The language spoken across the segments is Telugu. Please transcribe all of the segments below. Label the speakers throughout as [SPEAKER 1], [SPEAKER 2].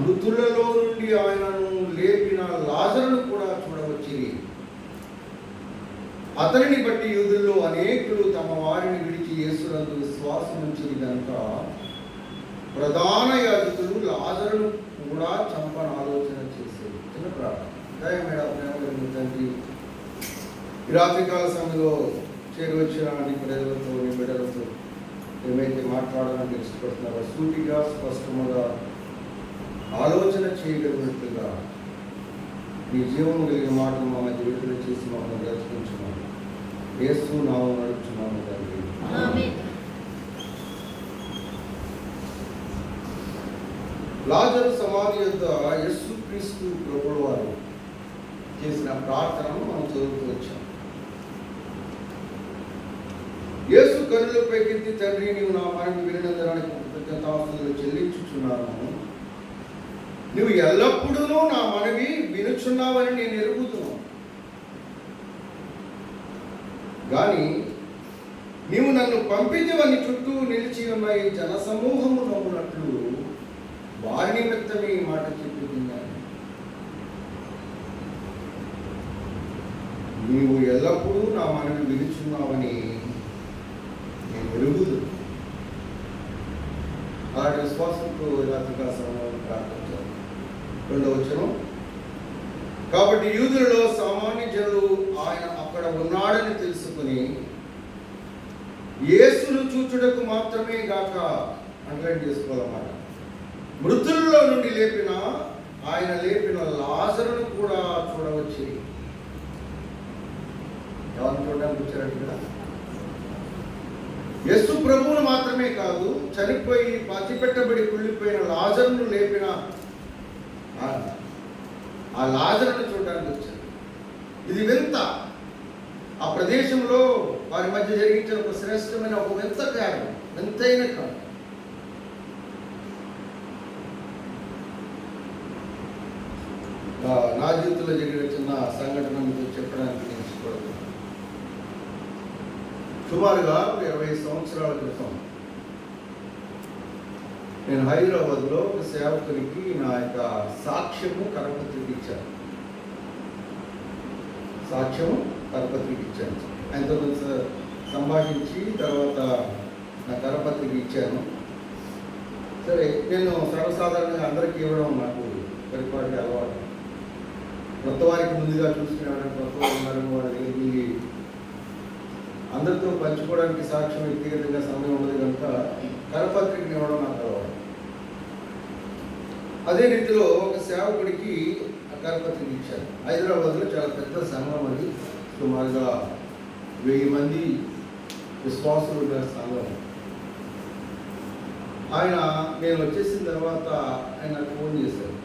[SPEAKER 1] మృతులలో నుండి ఆయనను లేపిన లాజరును కూడా చూడవచ్చిరి. అతనిని బట్టి యూదుల్లో అనేకులు తమ వారిని విడిచి యేసునందు విశ్వాసం ఉంచిరి కనుక ప్రధాన యాజకులు లాజరును కూడా చంపని ఆలోచన చేసేది. చిన్న ప్రార్థన. తండ్రి, ఈ రాత్రికాల సమయంలో చేరువచ్చిన నీ ప్రజలతో, నీ బిడ్డలతో ఏమైతే మాట్లాడాలని ఇష్టపడుతున్నారో సూటిగా స్పష్టముగా ఆలోచన చేయగలిగినట్లుగా నీ జీవం కలిగిన మాటలు మా మధ్య విడుదల చేసి మమ్మల్ని దర్శించున్నాము. యేసు నామమున నడుచున్నాము తండ్రి, ఆమేన్. లాజరు సమాధి యొద్ద యేసుక్రీస్తు ప్రభువు వారు చేసిన ప్రార్థనను మనం చదువుతూ వచ్చాం. యేసు కన్నుల పైకెత్తి, తండ్రి, నీవు నా మనవి వినినందుకు కృతజ్ఞతాస్తుతులు చెల్లించుచున్నాను. నువ్వు ఎల్లప్పుడూ నా మనవి వినుచున్నావని నేను ఎరుగుతున్నాను. కానీ నీవు నన్ను పంపించవని చుట్టూ నిలిచి ఉన్న ఈ జనసమూహము నవ్వునట్లు వారి నిమిత్తమే ఈ మాట చెప్పుతున్నాను. నీవు ఎల్లప్పుడూ నా మనవి వినుచున్నావని నేను ఎరుగుదు. అలాంటి విశ్వాసంతో రాత్రికాల సమయంలో ప్రార్థించాను. 2వ వచనం, కాబట్టి యూదులలో సామాన్య జనులు ఆయన అక్కడ ఉన్నాడని తెలుసుకుని యేసును చూచుటకు మాత్రమే గాక అండర్లైన్ చేసుకోవాలన్నమాట. మృతుల్లో నుండి ఆయన లేపిన లాజరును కూడా చూడవచ్చు. ఎవరిని చూడడానికి వచ్చారంటే యేసు ప్రభువును మాత్రమే కాదు, చనిపోయి పాతిపెట్టబడి కుళ్ళిపోయిన లాజరును లేపిన ఆ లాజరును చూడడానికి వచ్చారు. ఇది వింత. ఆ ప్రదేశంలో వారి మధ్య జరిగించిన ఒక శ్రేష్టమైన ఒక వింత కార్యం, వింతైన కాదు. నా జీవితంలో జరిగిన చిన్న సంఘటన మీతో చెప్పడానికి నేను ఇష్టపడుతున్నాను. సుమారుగా 20 సంవత్సరాల క్రితం నేను హైదరాబాద్లో ఒక సేవకునికి నా యొక్క సాక్ష్యము కరపత్రిక ఇచ్చాను. ఆయనతో సంభాషించి తర్వాత నా కరపత్రిక ఇచ్చాను. సరే, నేను సర్వసాధారణంగా అందరికీ ఇవ్వడం నాకు పరిపాటి అలవాటు. కొత్త వారికి ముందుగా చూసుకునేవాడు, కొత్త వారు ఉన్నారు, వాళ్ళకి అందరితో పంచుకోవడానికి సాక్ష్యం వ్యక్తిగతంగా సమయం ఉండదు కనుక కరపత్రికని ఇవ్వడం నాకు అలవాటు. అదే రీతిలో ఒక సేవకుడికి ఆ కరపత్రిక ఇచ్చారు. హైదరాబాద్లో చాలా పెద్ద సంఘం, అది సుమారుగా 1000 మంది విశ్వాసులు ఉన్న సంఘం. నేను వచ్చేసిన తర్వాత ఆయన నాకు ఫోన్ చేశారు.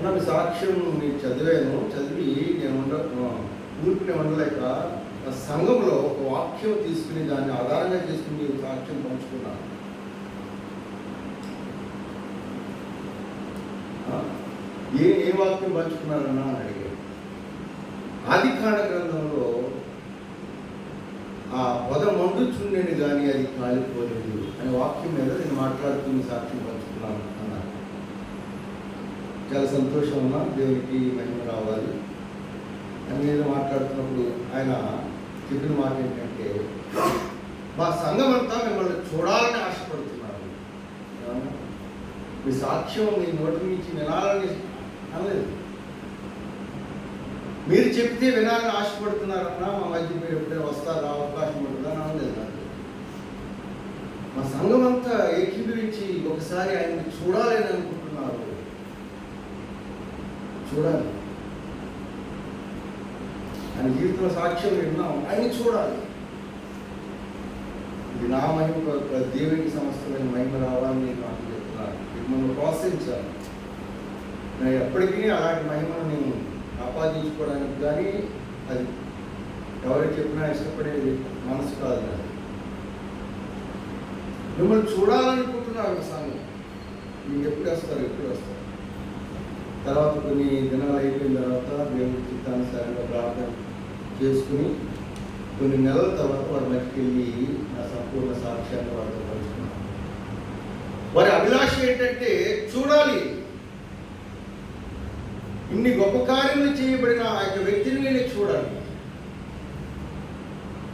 [SPEAKER 1] నాకు సాక్ష్యం నేను చదివి నేను ఊరికి ఉండలేక సంఘంలో ఒక వాక్యం తీసుకుని దాన్ని ఆధారంగా చేసుకుని సాక్ష్యం పంచుకున్నాను. ఏ వాక్యం పంచుకున్నారన్నా అని అడిగారు. ఆదికాండ గ్రంథంలో ఆ పొద మండుచుండేది కానీ అది కాలిపోలేదు అనే వాక్యం మీద నేను మాట్లాడుతున్న సాక్ష్యం పంచుకున్నాను అన్నారు. చాలా సంతోషం ఉన్నా, దేవునికి మహిమ రావాలి అని మీద మాట్లాడుతున్నప్పుడు ఆయన చెప్పిన మాట ఏంటంటే, మా సంఘం అంతా మిమ్మల్ని చూడాలని ఆశపడుతున్నారు. మీ సాక్ష్యం మీ నోటి నుంచి వినాలని అనలేదు, మీరు చెప్తే వినాలని ఆశపడుతున్నారన్నా మా మధ్య మీరు ఎప్పుడైనా వస్తారా, అవకాశం ఉంటుందని అనలేదు నాకు. మా సంఘం అంతా ఏకీభవించి ఒకసారి ఆయన్ని చూడాలని అనుకుంటున్నారు. చూడాలి, ఆయన జీవితంలో సాక్ష్యం విన్నాం, ఆయన చూడాలి. ఇది నా మహిమ, దేవునికి సమస్తమైన మహిమ రావాలని నేను నాకు చెప్తున్నాను. మిమ్మల్ని ప్రోత్సహించాలి. నేను ఎప్పటికీ అలాంటి మహిమను నేను ఆపాదించుకోవడానికి కానీ అది ఎవరికి చెప్పినా ఇష్టపడేది మనసు కాదు. అది మిమ్మల్ని చూడాలనుకుంటున్నారు సంఘం. మీకు ఎప్పుడు వస్తారు. తర్వాత కొన్ని దినాలు అయిపోయిన తర్వాత దేవుడి చిత్తానుసారంగా ప్రార్థన చేసుకుని కొన్ని నెలల తర్వాత వారి మధ్యకి వెళ్ళి నా సంపూర్ణ సాక్ష్యాన్ని వారితో పంచుకున్నాను. వారి అభిలాష ఏంటంటే చూడాలి, ఇన్ని గొప్ప కార్యములు చేయబడిన ఆ యొక్క వ్యక్తిని నేను చూడాలి.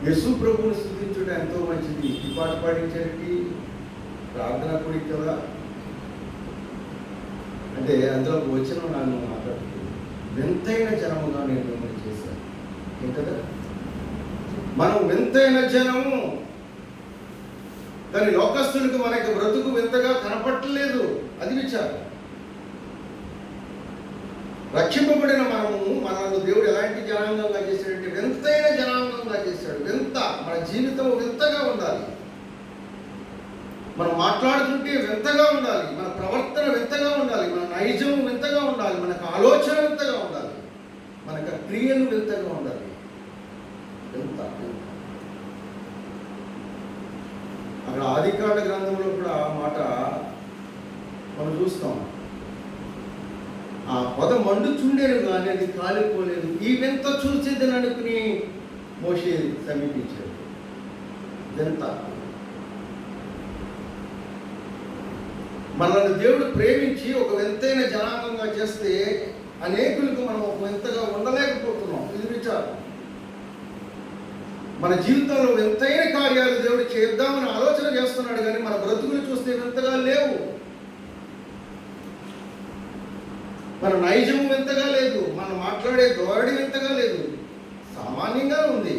[SPEAKER 1] యేసు ప్రభువుని స్తుతించడం ఎంతో మంచిది. ఈ పాట పాడించడానికి ప్రార్థన కూడా కదా, అంటే అందులో వచ్చిన నన్ను మాట్లాడుతుంది. వింతైన జనముగా నేను మిమ్మల్ని చేశాను. ఏంటదా మనం వింతైన జనము, కానీ లోకస్తులకు మనకి బ్రతుకు వింతగా కనపట్టలేదు. అది విచారం. రక్షింపబడిన మనల్ని దేవుడు ఎలాంటి జనాంగంగా చేశాడంటే వింతైన జనాంగంగా చేశాడు. వింత, మన జీవితం వింతగా ఉండాలి, మనం మాట్లాడుతుంటే వింతగా ఉండాలి, మన ప్రవర్తన వింతగా ఉండాలి, మన నైజం వింతగా ఉండాలి, మనకు ఆలోచన వింతగా ఉండాలి, మనకు క్రియలు వింతగా ఉండాలి. వింత. అక్కడ ఆదికాండ గ్రంథంలో కూడా ఆ మాట మనం చూస్తాం. ఆ పొద మండుచుండేను కానీ అది కాలిపోలేదు. ఈ వింత చూసేదని అనుకుని మోషే సమీపించాడు. వింత. మనల్ని దేవుడు ప్రేమించి ఒక వింతైన జనాంగంగా చేస్తే అనేకులకు మనం ఒక వింతగా ఉండలేకపోతున్నాం. ఇది విచారం. మన జీవితంలో వింతైన కార్యాలు దేవుడు చేద్దామని ఆలోచన చేస్తున్నాడు, కానీ మన బ్రతుకులు చూస్తే వింతగా లేవు. మన నైజం వింతగా లేదు, మనం మాట్లాడే ధోరణి వింతగా లేదు, సామాన్యంగా ఉంది.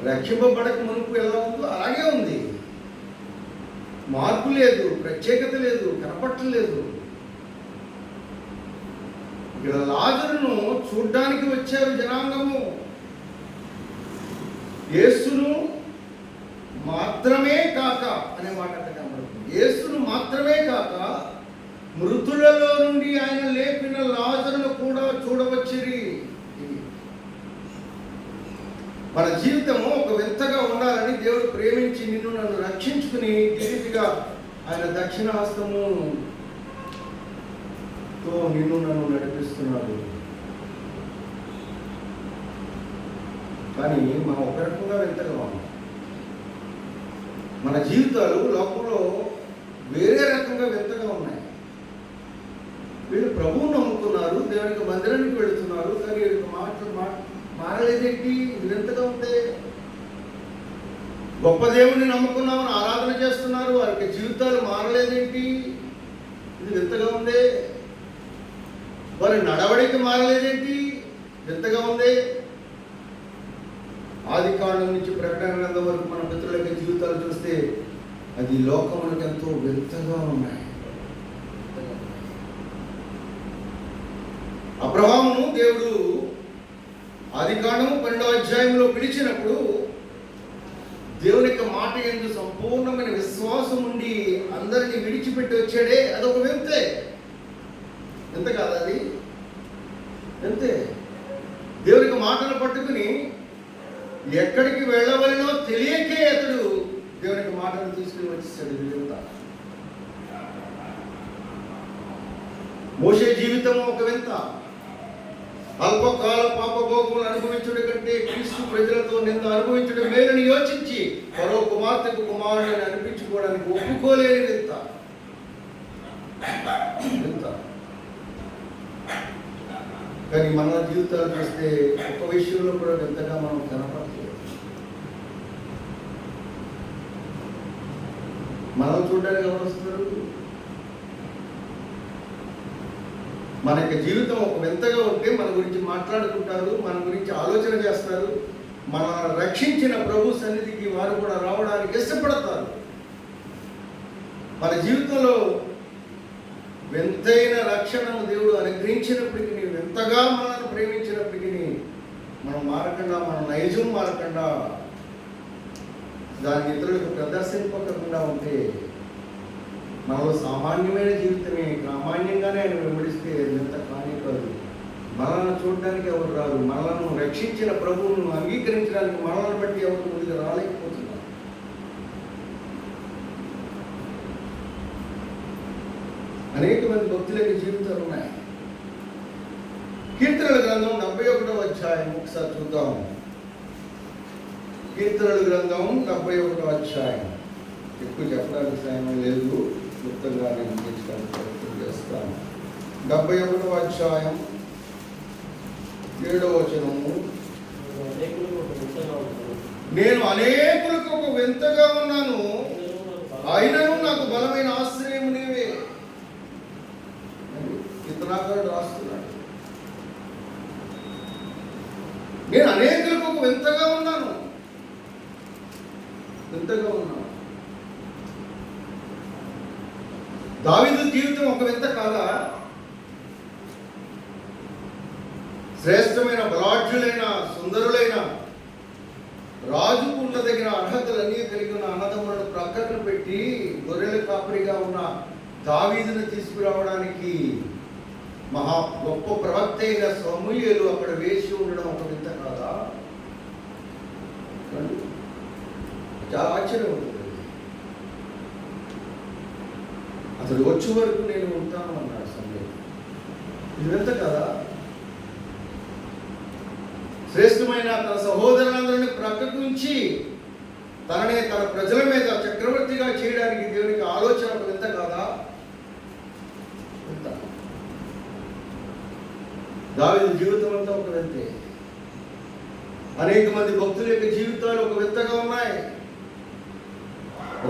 [SPEAKER 1] రక్షింపబడక మునుపు ఎలా ఉందో అలాగే ఉంది. మార్పు లేదు, ప్రత్యేకత లేదు, కనపట్టలేదు. ఇక్కడ లాజరును చూడ్డానికి వచ్చారు జనాంగము. యేసును మాత్రమే కాక అనే మాట కనబడుతుంది. యేసును మాత్రమే కాక మృతులలో నుండి ఆయన లేపిన లాజరును కూడా చూడవచ్చిరి. మన జీవితము ఒక వింతగా ఉండాలని దేవుడు ప్రేమించి నిన్ను నన్ను రక్షించుకుని దివ్యంగా ఆయన దక్షిణాస్తముతో నిన్ను నన్ను నడిపిస్తున్నాడు. కానీ మనం ఒక రకంగా వింతగా ఉన్నాం. మన జీవితాలు లోకంలో వేరే రకంగా వింతగా ఉన్నాయి. వీళ్ళు ప్రభువుని నమ్ముకున్నారు, దేవునికి మందిరానికి వెళుతున్నారు, కానీ వీళ్ళకి మాటలు మారలేదేంటి? ఇది వింతగా ఉంది. గొప్ప దేవుడిని నమ్ముకున్నామని ఆరాధన చేస్తున్నారు, వారికి జీవితాలు మారలేదేంటి? ఇది వింతగా ఉంది. వారి నడవడికి మారలేదేంటి? వింతగా ఉంది. ఆది కాండం నుంచి ప్రకటన గ్రంథం వరకు మన పితరుల యొక్క జీవితాలు చూస్తే అది లోకములకు ఎంతో వింతగా ఉన్నాయి. అబ్రహామును దేవుడు ఆదికాండము 12వ అధ్యాయంలో పిలిచినప్పుడు దేవుని యొక్క మాట యందు సంపూర్ణమైన విశ్వాసం ఉండి అందరినీ విడిచిపెట్టి వచ్చాడే, అదొక వింతే. ఎంత కాదు అది? అంతే. దేవునికి మాటలు పట్టుకుని ఎక్కడికి వెళ్ళవలనో తెలియకే అతడు దేవునికి మాటలు తీసుకుని వచ్చేసాడు. వింత. మోషే జీవితం ఒక వింత. అల్పకాల పాపభోగములు అనుభవించుడి కంటే క్రీస్తు ప్రజలతో నింద అనుభవించుడు మేలుని యోచించి మరో కుమార్తెకు కుమారుడిని అనిపించుకోవడానికి ఒప్పుకోలేని వింత. కానీ మన జీవితాలు చూస్తే ఒక విషయంలో కూడా వింతగా మనం కనపడలేదు. మనం చూడడానికి ఎవరు వస్తారు? మన యొక్క జీవితం ఒక వింతగా ఉంటే మన గురించి మాట్లాడుకుంటారు, మన గురించి ఆలోచన చేస్తారు, మన రక్షించిన ప్రభు సన్నిధికి వారు కూడా రావడానికి ఇష్టపడతారు. మన జీవితంలో వింతైన రక్షణను దేవుడు అనుగ్రహించినప్పటికీ, వింతగా మనల్ని ప్రేమించినప్పటికీ మనం మారకుండా, మన నైజం మారకుండా, దాన్ని ఇతరులకు ప్రదర్శింపకుండా ఉంటే మనలో సామాన్యమైన జీవితమే, సామాన్యంగానే ఆయన వెంబడిస్తే ఎంత కానీ కాదు. మనల్ని చూడడానికి ఎవరు రాదు. మనలను రక్షించిన ప్రభువును అంగీకరించడానికి మనల్ని బట్టి ఎవరు ముందుకు రాలేకపోతున్నారు. అనేక మంది భక్తుల జీవితాలు ఉన్నాయి. కీర్తనల గ్రంథం 71వ అధ్యాయం ఒకసారి చూద్దాం. కీర్తనల గ్రంథం 71వ అధ్యాయం ఎక్కువ చెప్పడానికి సమయం లేదు, క్లుప్తంగా నేను ముగించడానికి ప్రయత్నం చేస్తాను. 71వ అధ్యాయం 7వ వచనము, నేను అనేకులకు ఒక వింతగా ఉన్నాను, అయినను నాకు బలమైన ఆశ్రయం నీవే. కీర్తనాకారుడు రాస్తున్నాడు, నేను అనేకులకు ఒక వింతగా ఉన్నాను, వింతగా ఉన్నాను. దావీదు జీవితం ఒక వింత కాదా? శ్రేష్టమైన బలాఢ్యులైన సుందరులైన రాజుకు ఉండదగిన అర్హతలన్నీ కలిగి ఉన్న అన్నదమ్ములను ప్రక్కన పెట్టి గొర్రెల కాపరిగా ఉన్న దావీదును తీసుకురావడానికి మహా గొప్ప ప్రవక్త అయిన సమూయేలు అక్కడ వేసి ఉండడం ఒక వింత కాదా? చాలా ఆశ్చర్యం ఉంటుంది. అతడు వచ్చే వరకు నేను ఉంటాను అన్నాడు సమూయేలు. ఇది వింత కాదా? శ్రేష్టమైన తన సహోదరులందరినీ ప్రక్కకు ఉంచి తననే తన ప్రజల మీద చక్రవర్తిగా చేయడానికి దేవునికి ఆలోచన వింత కాదా? దావీదు జీవితం అంతా ఒక వింతే. అనేక మంది భక్తుల యొక్క జీవితాలు ఒక వింతగా ఉన్నాయి.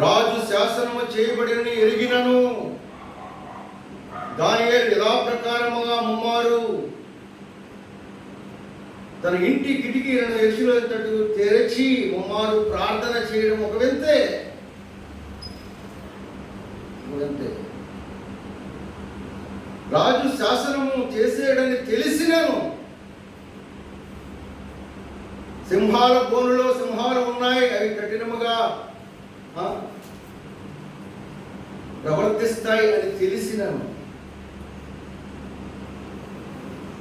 [SPEAKER 1] రాజు శాసనము చేయబడినని ఎరిగినను దానియేలు యథాప్రకారముగా ముమ్మారు తన ఇంటి కిటికీలను యెరూషలేము తట్టు తెరచి ముమ్మారు ప్రార్థన చేయడం ఒక వింతే. రాజు శాసనము చేసేయడని తెలిసినను సింహాల బోనులో సింహాలు ఉన్నాయి, అవి కఠినముగా ప్రవర్తిస్తాయి అని తెలిసినను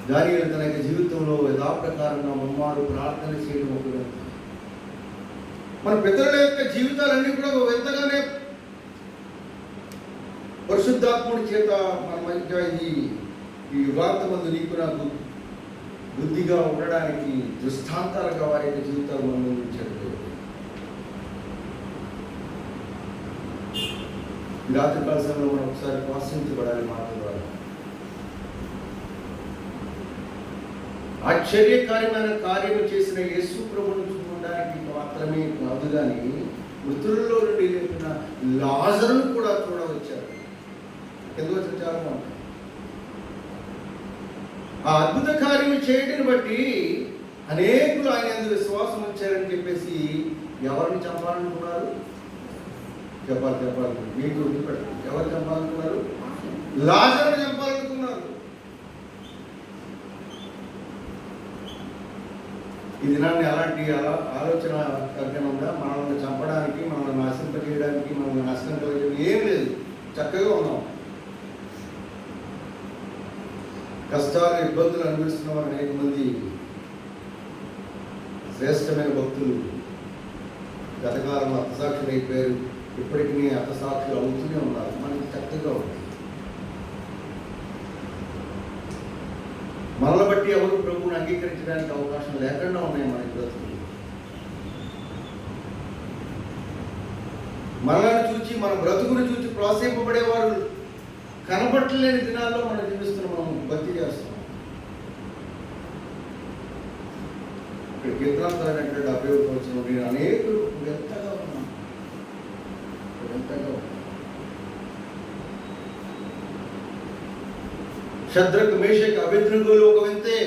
[SPEAKER 1] దానియేలు తన యొక్క జీవితంలో యథాప్రకారంగా ముమ్మారు ప్రార్థన చేయడం ఒక వింత. మన పితరుల యొక్క జీవితాలన్నీ కూడా ఒక వింతగానే పరిశుద్ధాత్ముడి చేత మన మధ్య ఈ యుగాంతమందు నీకు నాకు బుద్ధిగా ఉండడానికి దృష్టాంతాలుగా వారి యొక్క జీవితాలు మనం ఉంచారు. ఈ రాత్రి కాల సమయంలో మనం ఒకసారి ప్రోత్సహించబడాలి మాట ద్వారా. ఆశ్చర్యకార్యమైన కార్యము చేసిన యేసు ప్రభువును చూడడానికి మాత్రమే కాదు కానీ మృతులలో నుండి లేపిన లాజరును కూడా చూడవచ్చారు. ఎందుకు వచ్చిన చాలా బాగుంటుంది. ఆ అద్భుత కార్యము చేయటం బట్టి అనేకులు ఆయన యందు విశ్వాసం ఉంచారని చెప్పేసి ఎవరిని చంపాలనుకున్నారు? చెప్పాలి మీకు గుర్తుపెట్టాలి. ఎవరు చంపాలనుకున్నారు? లాజరుని చంపాలనుకున్నారు. ఈ దినాన్ని అలాంటి ఆలోచన కలిగినంగా మనల్ని చంపడానికి, మనల్ని నాశింపజేయడానికి, మనల్ని నాశనం కలిగేది ఏం లేదు. చక్కగా ఉన్నాం. కష్టాలు ఇబ్బందులు అనుభవిస్తున్న వారు అనేక మంది శ్రేష్టమైన భక్తులు గతకాలం హతసాక్షులు అయిపోయారు. ఇప్పటికీ హతసాక్షులు అవుతూనే ఉన్నారు. మనకి చక్కగా ఉంది. మనల్ని బట్టి ఎవరు ప్రభువుని అంగీకరించడానికి అవకాశం లేకుండా ఉన్నాయి మన బ్రతుకులు. మనల్ని చూచి, మన బ్రతుకుని చూచి ప్రోత్సహింపబడేవారు కనపట్టలేని దినాల్లో మనం జీవిస్తున్నాం. మనం భక్తి చేస్తున్నాం. ఇక్కడ కీర్తనాకారుడు అంటే 71వ వచనం, నేను అనేకులు వింతగా ఉన్నాను. శద్రకు, మేషకు, అబేద్నెగోలు ఒక వింతే.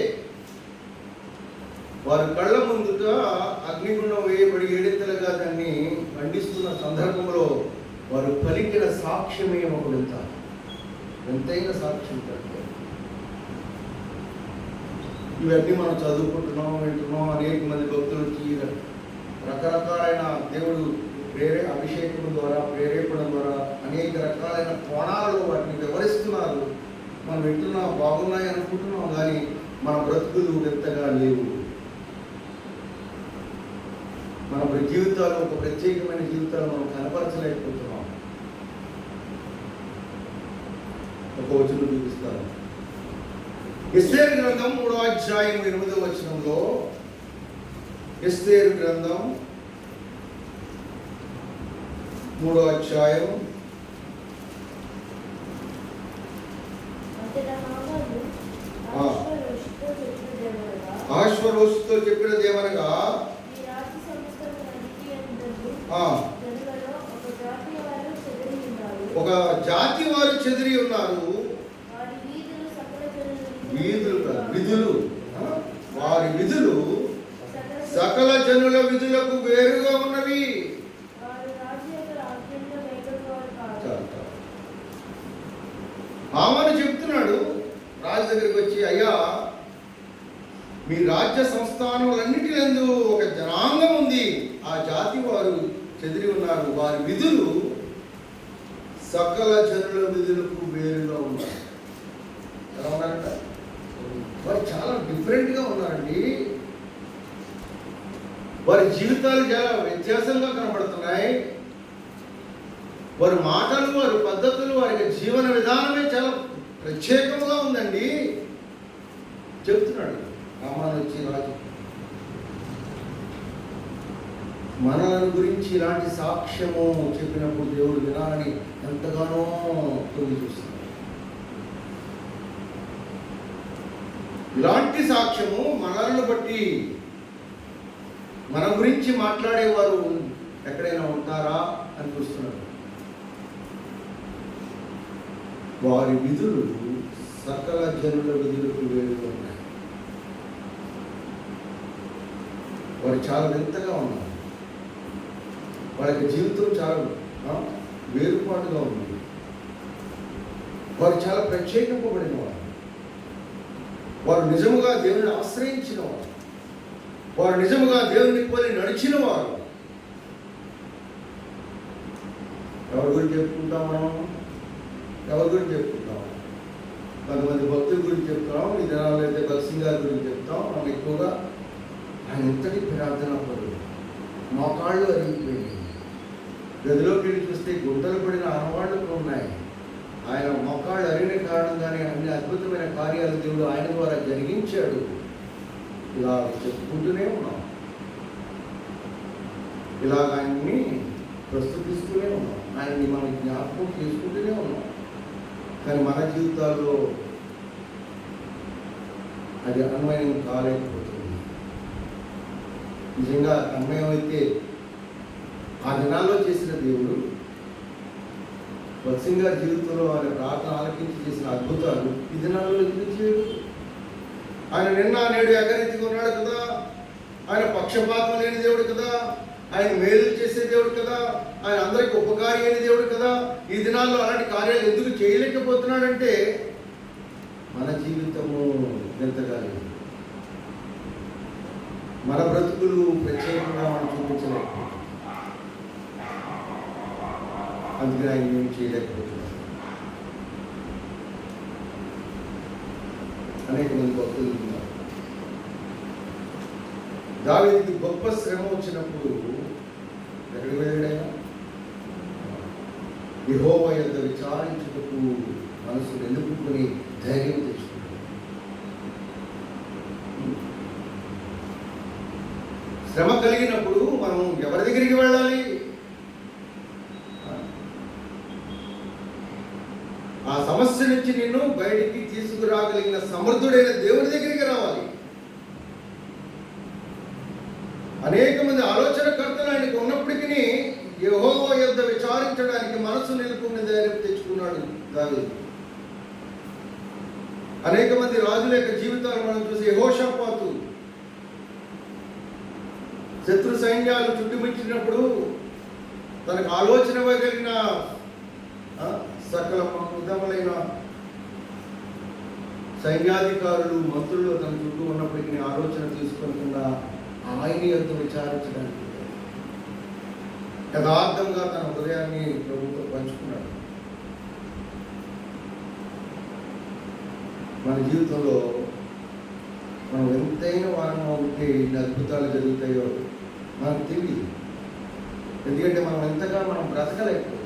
[SPEAKER 1] వారి కళ్ళ ముందుగా అగ్నిగుండం వేయబడి ఏడెత్తలుగా దాన్ని ఖండిస్తున్న సందర్భంలో వారు పలికిన సాక్ష్యమే ఒక వింత. వింతైన సాక్ష్యం కంటే ఇవన్నీ మనం చదువుకుంటున్నాం, వింటున్నాం. అనేక మంది భక్తులకి రకరకాలైన దేవుడు అభిషేకం ద్వారా, ప్రేరేపణ ద్వారా అనేక రకాలైన కోణాలలో వాటిని వివరిస్తున్నారు. మనం వింటున్నాం, బాగున్నాయి అనుకుంటున్నాం, కానీ మన బ్రతుకులు వింతగా లేవు. మన జీవితాలు ఒక ప్రత్యేకమైన జీవితాలు మనం కనపరచలేకపోతున్నాం. ఒక వచనం చూపిస్తాను. ఎస్తేరు గ్రంథం 3వ అధ్యాయం 8వ వచనంలో, ఎస్తేరు గ్రంథం 3వ అధ్యాయం ఆశ్వరోషుతో చెప్పినదేమనగా ఒక జాతి వారు చెదిరి ఉన్నారు. విధులు వారి విధులు సకల జనుల విధులకు వేరుగా ఉన్నవి. హామాను చెప్తున్నాడు రాజు దగ్గరికి వచ్చి, అయ్యా మీ రాజ్య సంస్థానములన్నిటిలందు ఒక జనాంగం ఉంది, ఆ జాతి వారు చెదిరి ఉన్నారు, వారి విధులు సకల జనుల విధులకు వేరుగా ఉన్నారు. ఎలా ఉన్నారంట? వారు చాలా డిఫరెంట్గా ఉన్నారండి. వారి జీవితాలు చాలా వ్యత్యాసంగా కనబడుతున్నాయి. వారి మాటలు, వారి పద్ధతులు, వారి జీవన విధానమే చాలా ప్రత్యేకంగా ఉందండి చెప్తున్నాడు హామాను వచ్చి రాజు. మనలను గురించి ఇలాంటి సాక్ష్యము చెప్పినప్పుడు దేవుడు వినాలని ఎంతగానో తొలి చూస్తున్నాడు. ఇలాంటి సాక్ష్యము మనలను బట్టి మన గురించి మాట్లాడేవారు ఎక్కడైనా ఉంటారా అని చూస్తున్నాడు. వారి విధులు సకల జనుల విధులకు వేరుగా ఉన్నాయి. వారు చాలా వింతగా ఉన్నారు. వాళ్ళకి జీవితం చాలా వేరుపాటుగా ఉంది. వారు చాలా ప్రత్యేకింపబడిన వారు. వారు నిజముగా దేవుని ఆశ్రయించిన వారు. వారు నిజముగా దేవుని పోలి నడిచిన వారు. ఎవరి గురించి చెప్పుకుంటాం మనం? ఎవరి గురించి చెప్పుకుంటాం? కొంతమంది భక్తుల గురించి చెప్తాం. ఈ దినాల్లో అయితే భక్త్ సింగ్ గారి గురించి చెప్తాం. మనం ఎక్కువగా ఆయన ఎంతటి ప్రార్థన పరుడు, మోకాళ్ళు అరిగిపోయింది. గదిలోకి వెళ్ళి చూస్తే గుంటలు పడిన ఆనవాళ్లు ఉన్నాయి. ఆయన మోకాళ్ళు అరిగిన కారణంగానే అన్ని అద్భుతమైన కార్యాలు దేవుడు ఆయన ద్వారా జరిగించాడు. ఇలా చెప్పుకుంటూనే ఉన్నాం. ఇలాగ ఆయన్ని ప్రస్తుతిస్తూనే ఉన్నాం. ఆయన్ని మనం జ్ఞాపకం చేసుకుంటూనే ఉన్నాం. కానీ మన జీవితాల్లో అది అన్వయం కాలేకపోతుంది. నిజంగా అన్వయం అయితే ఆ దినాల్లో చేసిన దేవుడు భక్త్ సింగ్ గారి జీవితంలో ఆయన ప్రార్థన ఆలకించి చేసిన అద్భుతాలు ఈ దినాల్లో ఎందుకు చేయడు? ఆయన నిన్న నేడు ఏకరీతిగా ఉన్నాడు కదా. ఆయన పక్షపాతం లేని దేవుడు కదా. ఆయన మేలు చేసే దేవుడు కదా. ఆయన అందరికి ఉపకారి అయిన దేవుడు కదా. ఈ దినాల్లో అలాంటి కార్యాలు ఎందుకు చేయలేకపోతున్నాడంటే మన జీవితము ఎంతగా లేదు. మన బ్రతుకులు ప్రత్యేకంగా మనం చూపించలేకపోతున్నాం. అందుకని ఆయన ఏం చేయలేకపోతున్నాం. అనేక మంది భక్తులు ఉన్నారు. దావీదుకి గొప్ప శ్రమ వచ్చినప్పుడు ఎక్కడికి వెళ్ళాడైనా? యెహోవా యొద్ద విచారించుటకు మనసు నిలుపుకొని ధైర్యం తెచ్చుకున్నాడు. శ్రమ కలిగినప్పుడు మనం ఎవరి దగ్గరికి వెళ్ళాలి? ఆ సమస్య నుంచి నిన్ను బయటికి తీసుకురాగలిగిన సమర్థుడైన దేవుడి దగ్గరికి రావాలి. అనేక మంది ఆలోచనకర్తలు ఆయనకు ఉన్నప్పటికీ యెహోవా యొద్ద విచారించడానికి మనసు నిలుపుకుని ధైర్యం తెచ్చుకున్నాడు దావీదు. అనేక మంది రాజుల యొక్క జీవితాలు మనం చూసి యెహోషాపాతు శత్రు సైన్యాలు చుట్టుముట్టినప్పుడు తనకు ఆలోచన కలిగిన సకల విధములైన సైన్యాధికారులు, మంత్రులు తన చుట్టూ ఉన్నప్పటికీ ఆలోచన తీసుకోకుండా ఆయన యొద్ద విచారించడానికి యథార్థంగా తన హృదయాన్ని ప్రభుత్వం పంచుకున్నాడు. మన జీవితంలో మనం ఎంతైనా వారంగా ఉంటే ఇన్ని అద్భుతాలు జరుగుతాయో మనకు తెలియదు. ఎందుకంటే మనం ఎంతగా మనం బ్రతకలేకపోతున్నాం.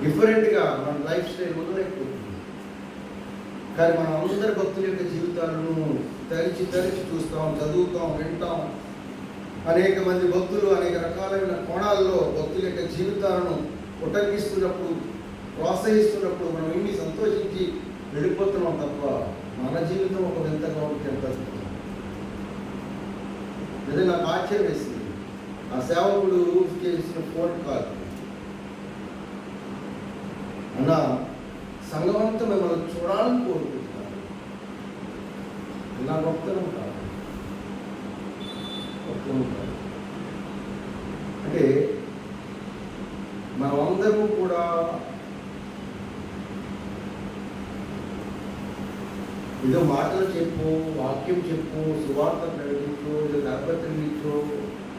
[SPEAKER 1] డిఫరెంట్గా మన లైఫ్ స్టైల్ ఉండలేకపోతుంది. కానీ మనం అందరి భక్తుల యొక్క జీవితాలను తరిచి చూస్తాం, చదువుతాం, వింటాం. అనేక మంది భక్తులు అనేక రకాలైన కోణాల్లో భక్తుల యొక్క జీవితాలను ఉటంకిస్తున్నప్పుడు, ప్రోత్సహిస్తున్నప్పుడు మనం ఇన్ని సంతోషించి వెళ్ళిపోతున్నాం తప్ప మన జీవితం ఒక వింతగా ఉంటే ఎంత అద్భుతం. అదే నాకు ఆశ్చర్యం వేసింది. ఆ సేవకుడు చేసిన ఫోన్ కాల్, అన్న సంఘమంతా మిమ్మల్ని చూడాలని కోరుకుంటున్నాను. ఇలా గొప్పతనం కాదు, అంటే మనమందరూ కూడా ఏదో మాటలు చెప్పు, వాక్యం చెప్పు, సువార్త ప్రకటించు, దర్భతించు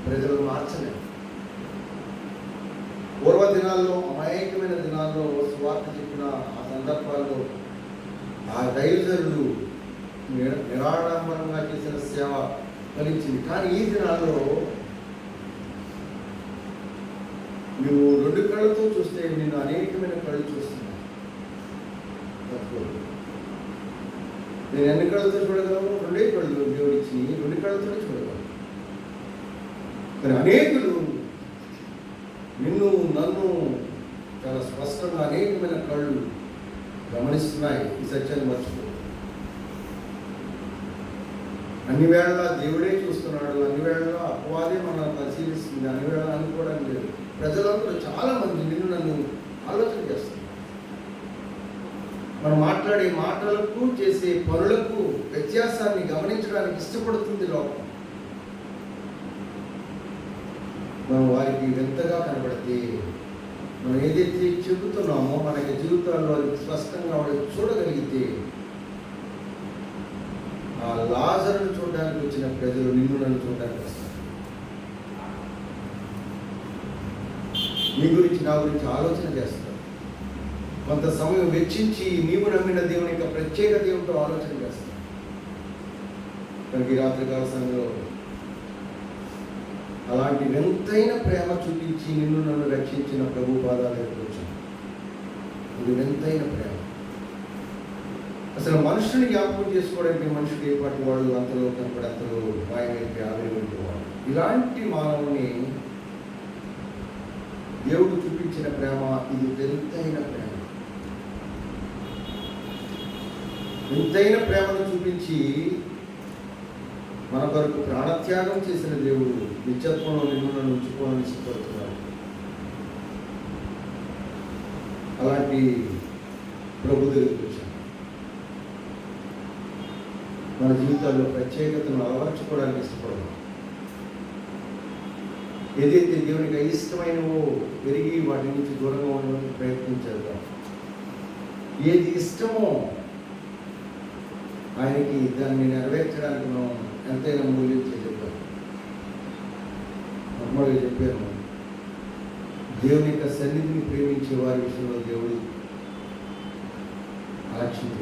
[SPEAKER 1] ప్రజలు మార్చలేము. పూర్వ దినాల్లో, అమాయకమైన దినాల్లో సువార్త చెప్పిన ఆ సందర్భాల్లో ఆ దైవజనులు నిరాడంబరంగా చేసిన సేవ ఫలించింది. కానీ ఈ దినాల్లో నువ్వు 2 కళ్ళతో చూస్తే నేను అనేకమైన కళ్ళు చూస్తున్నాను. నేను ఎన్ని కళ్ళతో చూడగలను? 2 కళ్ళు దేవుడిచ్చి 2 కళ్ళతోనే చూడగలను. కానీ అనేకులు నిన్ను నన్ను చాలా స్పష్టంగా అనేకమైన కళ్ళు గమనిస్తున్నాయి. ఈ సత్యాన్ని మర్చిపో. అన్ని వేళలా దేవుడే చూస్తున్నాడు, అన్ని వేళలా అపవాదే మనం పరిశీలిస్తుంది, అన్ని వేళలా అనుకోవడం లేదు. ప్రజలందరూ చాలా మంది నిన్ను నన్ను ఆలోచన చేస్తారు. మనం మాట్లాడే మాటలకు, చేసే పనులకు వ్యత్యాసాన్ని గమనించడానికి ఇష్టపడుతుంది లోకం. మనం వారికి వింతగా కనబడితే, మనం ఏదైతే చెబుతున్నామో మనకి జీవితాల్లో అది స్పష్టంగా వాడికి చూడగలిగితే, ఆ లాజరును చూడడానికి వచ్చిన ప్రజలు నిన్ను నన్ను చూడడానికి వస్తారు. నీ గురించి, నా గురించి ఆలోచన చేస్తారు. కొంత సమయం వెచ్చించి నీవు నమ్మిన దేవుని యొక్క ప్రత్యేకత ఏమిటో ఆలోచన చేస్తారు. కనుక ఈ రాత్రికాల సమయంలో అలాంటి వింతైన ప్రేమ చూపించి నిన్ను నన్ను రక్షించిన ప్రభు పాదాలు ఎదుర్కొచ్చాను. ఇది వింతైన ప్రేమ. అసలు మనుషుని జ్ఞాపకం చేసుకోవడానికి మనుషుడు ఏ పాటి వాడు, అంతలో కనపడి అంతలో మాయమైతే ఆవిరిపోయేవాడు. ఇలాంటి మానవుని దేవుడు చూపించిన ప్రేమ ఇది వింతైన ప్రేమ. వింతైన ప్రేమను చూపించి మన కొరకు ప్రాణత్యాగం చేసిన దేవుడు నిత్యత్వంలో నిన్ను నన్ను ఉంచుకోవాలని ఇష్టపడుతున్నాడు. అలాంటి ప్రభు దగ్గరికి వచ్చాను. మన జీవితాల్లో ప్రత్యేకతను అలవర్చుకోవడానికి ఇష్టపడదాం. ఏదైతే దేవునికి అయిష్టమైనవో పెరిగి వాటి నుంచి దూరంగా ఉండడానికి ప్రయత్నం చేద్దాం. ఏది ఇష్టమో ఆయనకి దాన్ని నెరవేర్చడానికి మనం ఎంతైనా మూల్యం చెప్పాం. నార్మల్గా చెప్పాను, దేవుని యొక్క సన్నిధిని ప్రేమించే వారి విషయంలో దేవుడు ఆలక్ష్యం.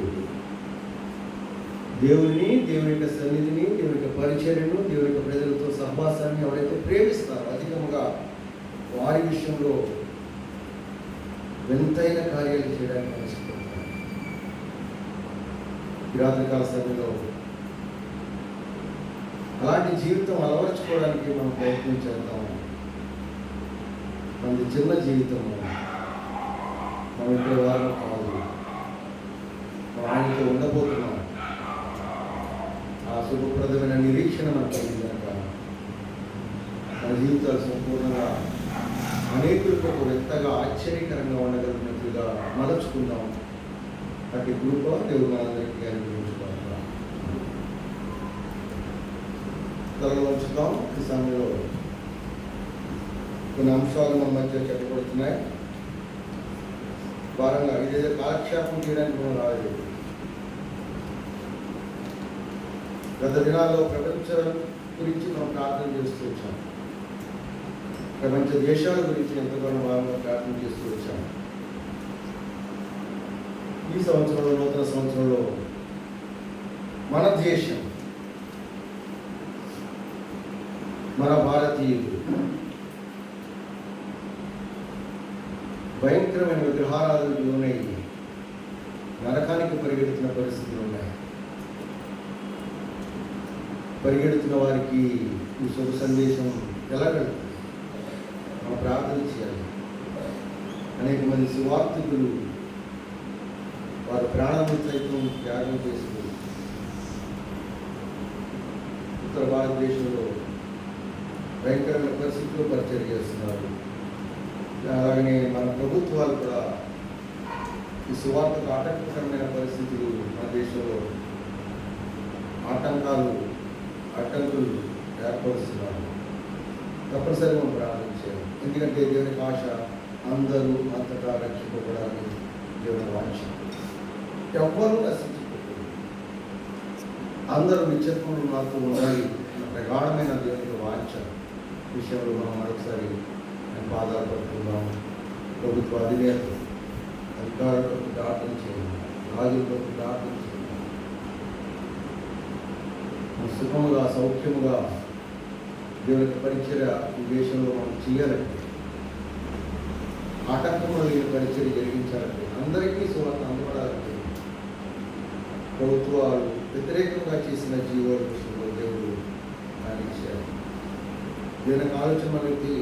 [SPEAKER 1] దేవుని, దేవుని యొక్క సన్నిధిని, దేవుని యొక్క పరిచర్యను, దేవుని యొక్క ప్రజలతో సహవాసాన్ని ఎవరైతే ప్రేమిస్తారో అధికంగా వారి విషయంలో వింతైన కార్యాలు చేయడానికి ఇష్టపడతారు. ఈ రాత్రికాల సమయంలో అలాంటి జీవితం అలవర్చుకోవడానికి మనం ప్రయత్నం చేద్దాము. మనది చిన్న జీవితము, మనం ఇక్కడ వారం కాదు, మనం ఆయనతో ఉండబోతున్నాం. ఆ శుభప్రదమైన నిరీక్షణ మనకు కలిగి కనుక మన జీవితాలు సంపూర్ణంగా అనేకులకు ఒక వింతగా ఆశ్చర్యకరంగా ఉండగలిగినట్లుగా మలచుకుందాం. అటు కృప దేవుడు మనందరికీ అనుగ్రహించుకోవాలి. తలలో ఉంచుతాం. ఈ సమయంలో కొన్ని అంశాలు మన మధ్య చెప్పబడుతున్నాయి. భారంగా ఇదేదో కాలక్షేపం చేయడానికి మనం రాలేదు. గత దినాల్లో ప్రపంచం గురించి మనం ప్రార్థన చేస్తూ వచ్చాం. ప్రపంచ దేశాల గురించి ఎంతగానో భాగంగా ప్రార్థన చేస్తూ వచ్చాం. ఈ సంవత్సరంలో, నూతన సంవత్సరంలో మన దేశం, మన భారతీయులు భయంకరమైన విగ్రహారాధనలు ఉన్నాయి. నరకానికి పరిగెడుతున్న పరిస్థితులు ఉన్నాయి. పరిగెడుతున్న వారికి ఈ శుభ సందేశం ఎలా వెళ్తుంది? మనం ప్రార్థన చేయాలి. అనేక మంది సువార్థికులు వారి ప్రాణాలను సైతం త్యాగం చేస్తూ ఉత్తర భారతదేశంలో భయంకరమైన పరిస్థితుల్లో పరిచయం చేస్తున్నారు. అలాగనే మన ప్రభుత్వాలు కూడా ఈ సువార్తకు ఆటంకకరమైన పరిస్థితులు మన దేశంలో అడ్డంకులు ఏర్పరుస్తున్నారు. తప్పనిసరిగా మనం ప్రార్థించాలి. ఎందుకంటే దేవునికి ఆశ అందరూ అంతటా రక్షింపబడాలని దేవుని వాంఛ. ఎవ్వరూ రక్షించకూడదు, అందరూ నిత్యత్వంలో నాతో ఉండాలి అన్న ప్రగాఢమైన దేవునికి వాంఛ విషయంలో మనం మరొకసారి బాధలు పడుతున్నాం. ప్రభుత్వ అధినేతలు, అధికారులకు ప్రార్థన చేయాలి, రాజులకు ప్రార్థన చేయాలి. సుఖముగా సౌఖ్యముగా దేవునికి పరిచర్య ఈ దేశంలో మనం చేయాలంటే, ఆటంకంలో లేని పరిచర్య జరిగించాలంటే, అందరికీ సువార్త అందబడాలంటే ప్రభుత్వాలు వ్యతిరేకంగా చేసిన జీవోల విషయంలో దేవుడు ఆలోచించారు. దేవునికి ఆలోచన అనేది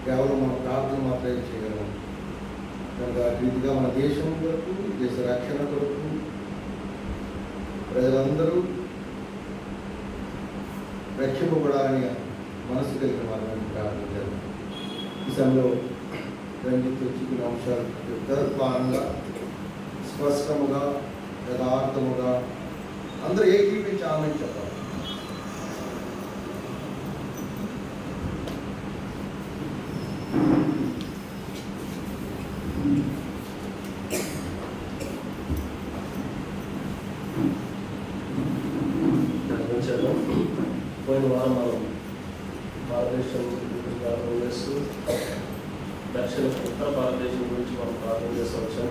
[SPEAKER 1] కేవలం మన ప్రార్థన మాత్రమే చేయగలం. కనుక రీతిగా మన దేశం కొరకు, దేశ రక్షణ కొరకు ప్రజలందరూ రక్షింపబడాలని మనసు కలిగిన వారిని ప్రార్థించారు. ఈ సమయంలో రంజిత్ చూపిన అంశాలు యథార్థంగా, స్పష్టముగా, యథార్థముగా అందరూ ఏకీపించి ఆమె చెప్పాలి.
[SPEAKER 2] పోయిన వారం మనం భారతదేశం గురించి ప్రార్థన చేస్తూ దక్షిణ ఉత్తర భారతదేశం గురించి మనం ప్రార్థన చేస్తూ వచ్చాం.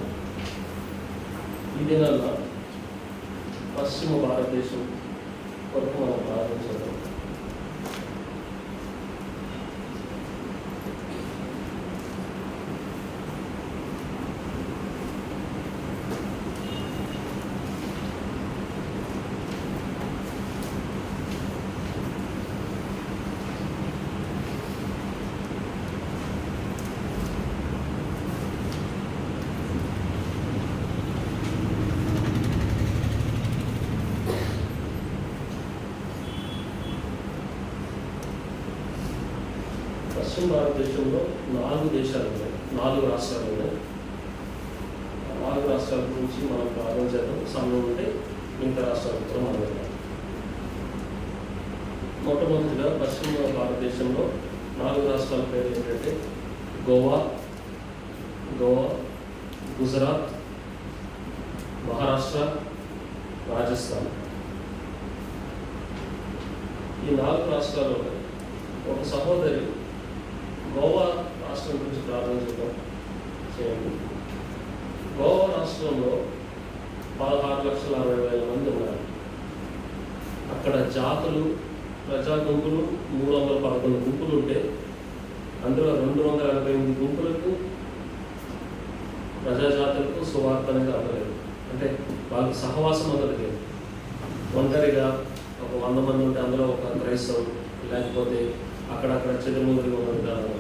[SPEAKER 2] ఈ దినాల్లో పశ్చిమ భారతదేశం కొరకు మనం ప్రార్థించడం. పశ్చిమ భారతదేశంలో 4 దేశాలు ఉన్నాయి, 4 రాష్ట్రాలు ఉన్నాయి. 4 రాష్ట్రాల గురించి మనం ప్రార్థన చేద్దాం. సమయం ఉంటే మిగతా రాష్ట్రాలు కూడా మనం వెళ్దాం. మొట్టమొదటిగా పశ్చిమ భారతదేశంలో 4 రాష్ట్రాల పేరు ఏంటంటే గోవా, గుజరాత్, మహారాష్ట్ర, రాజస్థాన్. ఈ 4 రాష్ట్రాల్లో ఒక సహోదరి గోవా రాష్ట్రం గురించి ప్రార్థన చేయండి. గోవా రాష్ట్రంలో 16,60,000 మంది ఉన్నారు. అక్కడ జాతులు, ప్రజా గుంపులు 311 గుంపులు ఉంటే అందులో 288 గుంపులకు, ప్రజాజాతులకు సువార్త అనేది అందలేదు. అంటే వాళ్ళకి సహవాసం అందలేదు. ఒంటరిగా ఒక 100 మంది ఉంటే అందులో ఒక క్రైస్తవులు, లేకపోతే అక్కడక్కడ చెదురుముదురుగా ఉన్న విధానం.